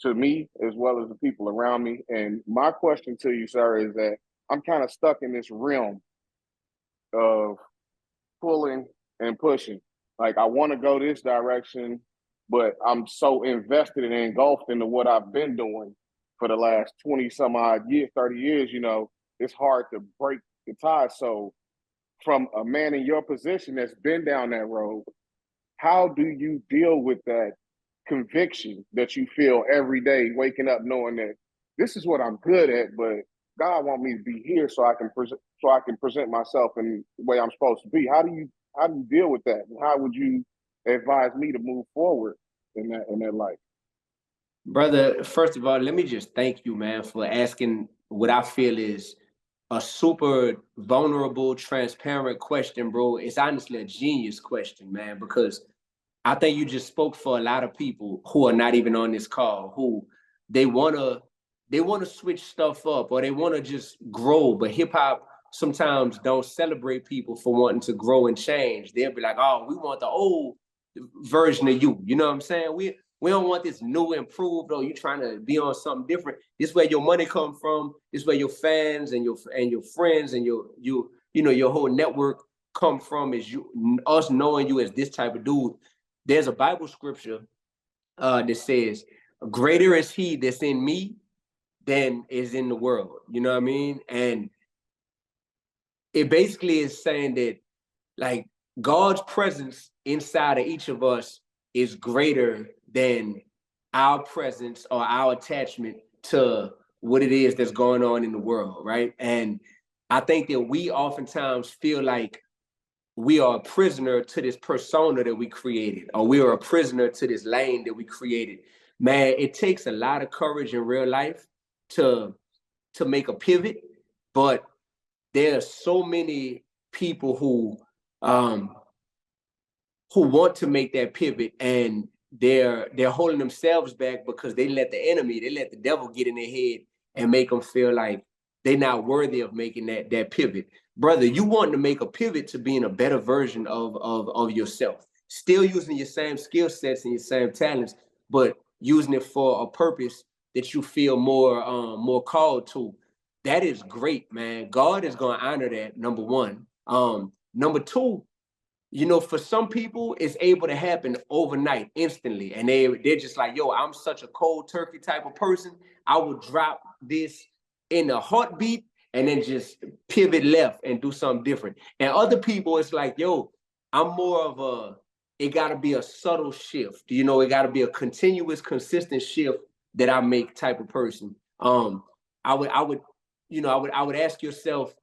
to me as well as the people around me. And my question to you, sir, is that I'm kind of stuck in this realm of pulling and pushing. Like I want to go this direction, but I'm so invested and engulfed into what I've been doing for the last 20 some odd years, 30 years, you know, it's hard to break the tie. So from a man in your position that's been down that road, how do you deal with that conviction that you feel every day, waking up knowing that this is what I'm good at, but God want me to be here so I can present myself in the way I'm supposed to be. How do you deal with that? And how would you advise me to move forward in that life? Brother, first of all, let me just thank you, man, for asking what I feel is a super vulnerable, transparent question, bro. It's honestly a genius question, man, because I think you just spoke for a lot of people who are not even on this call, who they wanna switch stuff up or they wanna just grow, but hip hop sometimes don't celebrate people for wanting to grow and change. They'll be like, oh, we want the old version of you. You know what I'm saying? We don't want this new improved, or you trying to be on something different. This is where your money come from. This is where your fans and your friends and your whole network come from, is us knowing you as this type of dude. There's a Bible scripture that says, greater is he that's in me than is in the world. You know what I mean? And it basically is saying that like God's presence inside of each of us is greater than our presence or our attachment to what it is that's going on in the world, right? And I think that we oftentimes feel like we are a prisoner to this persona that we created, or we are a prisoner to this lane that we created. Man, it takes a lot of courage in real life to make a pivot, but there are so many people who want to make that pivot, and they're holding themselves back because they let the devil get in their head and make them feel like they're not worthy of making that pivot. Brother, you want to make a pivot to being a better version of yourself, still using your same skill sets and your same talents, but using it for a purpose that you feel more called to. That is great, man. God is going to honor that, number one. Number two, you know, for some people, it's able to happen overnight, instantly. And they're just like, yo, I'm such a cold turkey type of person. I will drop this in a heartbeat and then just pivot left and do something different. And other people, it's like, yo, I'm more of it got to be a subtle shift. You know, it got to be a continuous, consistent shift that I make type of person. I would ask yourself,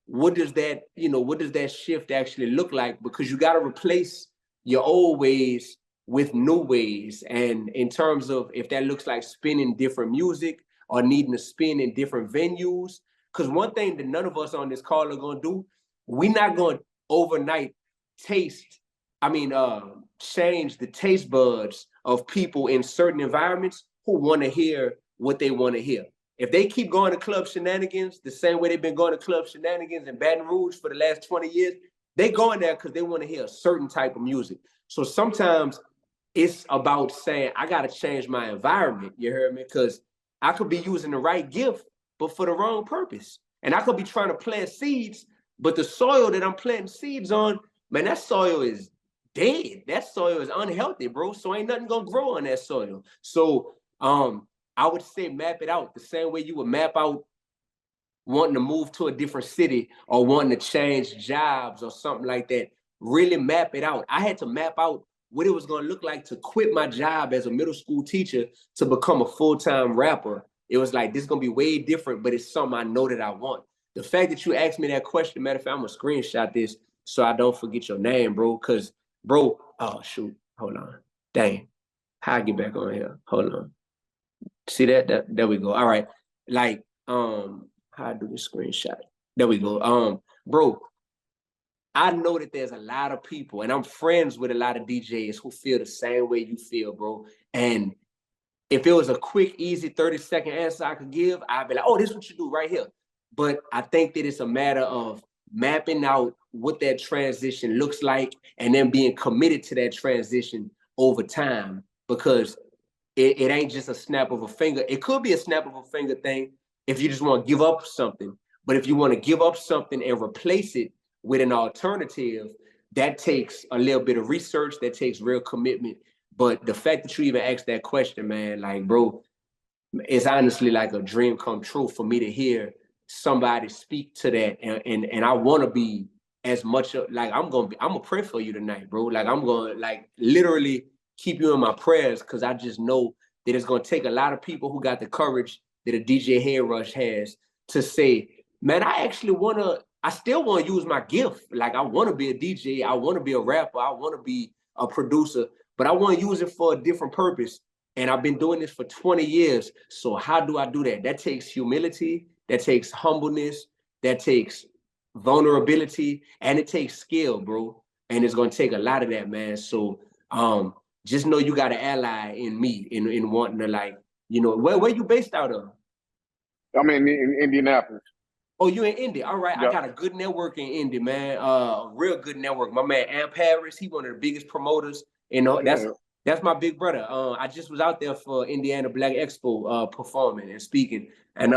what does that shift actually look like? Because you got to replace your old ways with new ways. And in terms of if that looks like spinning different music or needing to spin in different venues, because one thing that none of us on this call are going to do, we're not going to overnight change the taste buds of people in certain environments who want to hear what they want to hear. If they keep going to Club Shenanigans the same way they've been going to Club Shenanigans in Baton Rouge for the last 20 years, they going there because they want to hear a certain type of music. So sometimes it's about saying, I got to change my environment, you heard me? Because I could be using the right gift, but for the wrong purpose. And I could be trying to plant seeds, but the soil that I'm planting seeds on, man, that soil is dead. That soil is unhealthy, bro. So ain't nothing gonna grow on that soil. So I would say map it out the same way you would map out wanting to move to a different city or wanting to change jobs or something like that. Really map it out. I had to map out what it was going to look like to quit my job as a middle school teacher to become a full-time rapper. It was like, this is going to be way different, but it's something I know that I want. The fact that you asked me that question, matter of fact, I'm going to screenshot this so I don't forget your name, bro. Because, bro, oh, shoot. Hold on. Dang. How I get back on here? Hold on. See that? There we go. All right. Like, how I do the screenshot? There we go. Bro, I know that there's a lot of people, and I'm friends with a lot of DJs who feel the same way you feel, bro. And if it was a quick, easy 30-second answer I could give, I'd be like, oh, this is what you do right here. But I think that it's a matter of mapping out what that transition looks like and then being committed to that transition over time, because it ain't just a snap of a finger. It could be a snap of a finger thing if you just want to give up something. But if you want to give up something and replace it with an alternative, that takes a little bit of research, that takes real commitment. But the fact that you even asked that question, man, like, bro, it's honestly like a dream come true for me to hear somebody speak to that. And I want to be as much like, I'm gonna pray for you tonight, bro. Like, I'm gonna like literally keep you in my prayers, because I just know that it's gonna take a lot of people who got the courage that a DJ Head Rush has to say, man, I still want to use my gift. Like, I want to be a DJ, I want to be a rapper, I want to be a producer, but I want to use it for a different purpose. And I've been doing this for 20 years. So how do I do that? That takes humility, that takes humbleness, that takes vulnerability, and it takes skill, bro. And it's gonna take a lot of that, man. So just know you got an ally in me in wanting to, like, you know, where you based out of? I'm in Indianapolis. Oh, you in Indy? All right. Yep. I got a good network in Indy, man. Real good network. My man Amp Harris, he one of the biggest promoters. You know, that's my big brother. I just was out there for Indiana Black Expo performing and speaking. And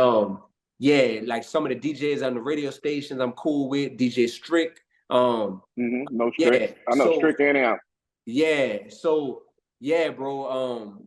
yeah, like some of the DJs on the radio stations I'm cool with, DJ Strick. No Strick. Yeah, I know Strick and Amp. Yeah. So yeah, bro.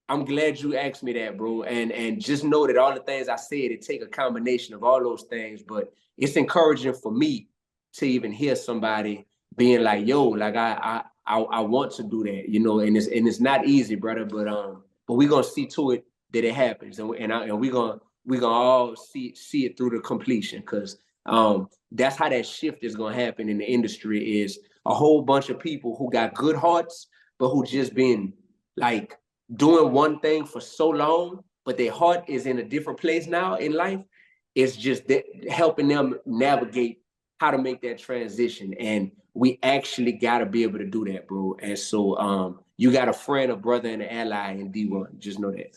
I'm glad you asked me that, bro. And just know that all the things I said, it take a combination of all those things. But it's encouraging for me to even hear somebody being like, yo, like I want to do that, you know, and it's not easy, brother. But we're gonna see to it that it happens, and we're gonna all see it through the completion, because that's how that shift is gonna happen in the industry. Is a whole bunch of people who got good hearts, but who just been like doing one thing for so long, but their heart is in a different place now in life. It's just helping them navigate how to make that transition. And we actually got to be able to do that, bro. And so you got a friend, a brother, and an ally in D1. Just know that.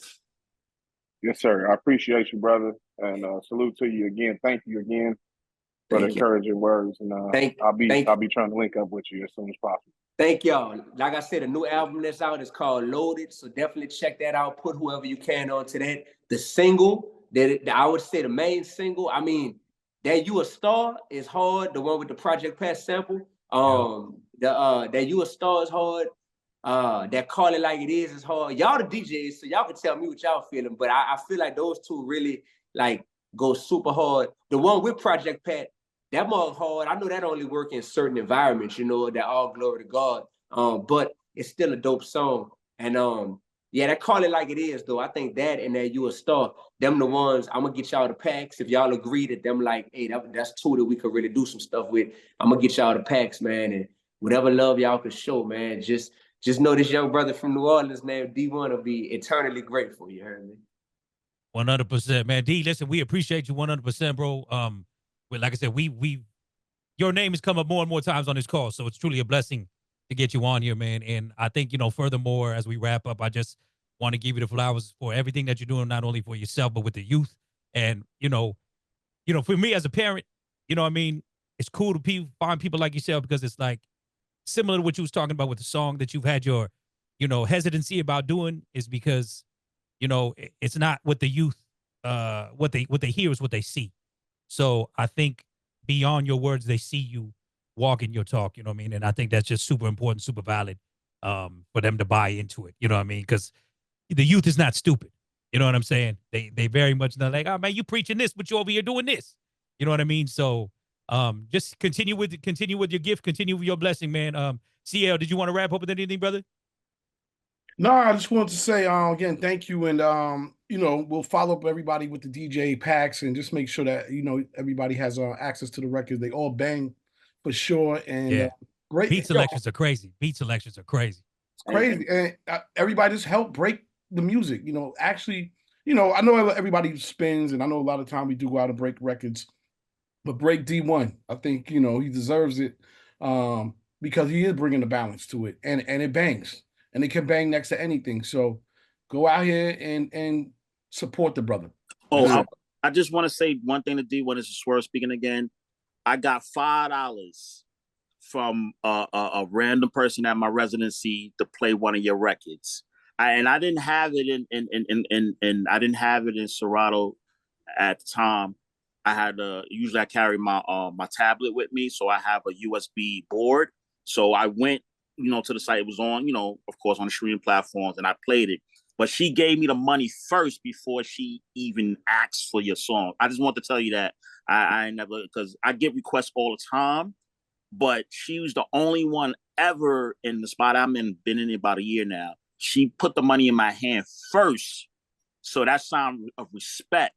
Yes, sir. I appreciate you, brother. And salute to you again. Thank you again for the encouraging words. And I'll be trying to link up with you as soon as possible. Thank y'all. Like I said, a new album that's out is called Loaded. So definitely check that out. Put whoever you can onto that. The single, that I would say the main single, I mean, that You a Star is hard. The one with the Project Pat sample. That You a Star is hard. That Call It Like It Is hard. Y'all the DJs, so y'all can tell me what y'all feeling. But I feel like those two really like go super hard. The one with Project Pat, that mug hard. I know that only work in certain environments, you know, that all glory to God. But it's still a dope song. And yeah, that Call It Like It Is, though. I think that and that You a Star, them the ones. I'm gonna get y'all the packs. If y'all agree that them like, hey, that's two that we could really do some stuff with, I'm gonna get y'all the packs, man. And whatever love y'all could show, man. Just know this young brother from New Orleans named D1 will be eternally grateful. You heard me? 100%, man. D, listen, we appreciate you 100%, bro. Well, like I said, your name has come up more and more times on this call, so it's truly a blessing to get you on here, man. And I think, you know, furthermore, as we wrap up, I just want to give you the flowers for everything that you're doing, not only for yourself, but with the youth. And, you know, for me as a parent, you know what I mean, it's cool to find people like yourself, because it's like similar to what you was talking about with the song that you've had your, you know, hesitancy about doing, is because, you know, it's not what the youth, what they hear is what they see. So I think beyond your words, they see you walking your talk, you know what I mean? And I think that's just super important, super valid for them to buy into it, you know what I mean? Because the youth is not stupid, you know what I'm saying? They very much not like, oh man, you preaching this, but you over here doing this, you know what I mean? So just continue with your gift, continue with your blessing, man. CL, did you want to wrap up with anything, brother? No, I just wanted to say again, thank you, and you know, we'll follow up everybody with the DJ packs and just make sure that you know everybody has access to the records. They all bang for sure, and Yeah, great beat selections are crazy. Beat selections are crazy. It's crazy, and everybody just helped break the music. You know, actually, you know, I know everybody spins, and I know a lot of time we do go out and break records, but break D1. I think you know he deserves it because he is bringing the balance to it, and it bangs. And it can bang next to anything. So go out here and support the brother. Oh, I just want to say one thing to D1. This is Swerve speaking again. I got $5 from a random person at my residency to play one of your records. And I didn't have it in I didn't have it in Serato at the time. I had usually I carry my my tablet with me, so I have a USB board. So I went, you know, to the site. It was on, you know, of course, on the streaming platforms, and I played it. But she gave me the money first before she even asked for your song. I just want to tell you that I never, because I get requests all the time, but she was the only one ever in the spot I'm in, been in it about a year now. She put the money in my hand first. So that sign of respect.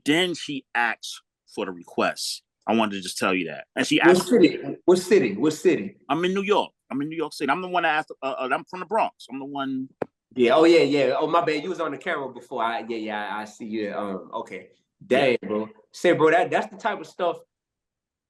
Then she asked for the request. I wanted to just tell you that. And she asked. What city? What city? I'm in New York. I'm in New York City. I'm the one that asked. I'm from the Bronx. I'm the one. Yeah. Oh yeah. Yeah. Oh my bad. You was on the camera before. I see you. Okay. Dang, bro. Say, bro. That's the type of stuff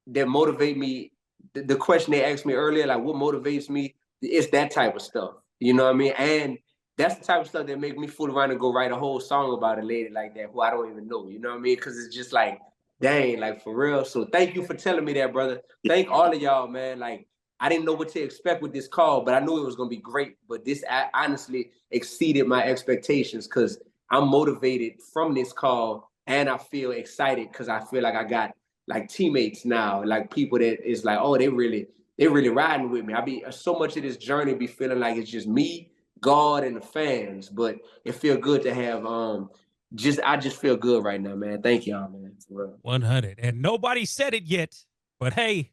that motivate me. The question they asked me earlier, like what motivates me, it's that type of stuff. You know what I mean? And that's the type of stuff that make me fool around and go write a whole song about a lady like that who I don't even know. You know what I mean? Because it's just like, dang, like for real. So thank you for telling me that, brother. Thank all of y'all, man. Like. I didn't know what to expect with this call, but I knew it was going to be great. But this honestly exceeded my expectations because I'm motivated from this call and I feel excited because I feel like I got like teammates now, like people that is like, oh, they really riding with me. I be so much of this journey be feeling like it's just me, God, and the fans. But it feel good to have I just feel good right now, man. Thank y'all, man. For real. 100. And nobody said it yet, but hey.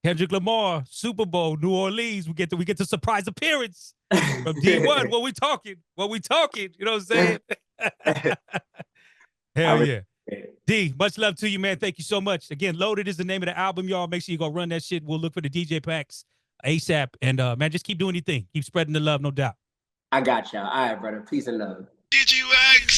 Kendrick Lamar, Super Bowl, New Orleans. We get the surprise appearance from D1. What we talking? You know what I'm saying? Hell yeah. D, much love to you, man. Thank you so much. Again, Loaded is the name of the album, y'all. Make sure you go run that shit. We'll look for the DJ packs ASAP. And man, just keep doing your thing. Keep spreading the love, no doubt. I got y'all. All right, brother. Peace and love. Digiwaxx.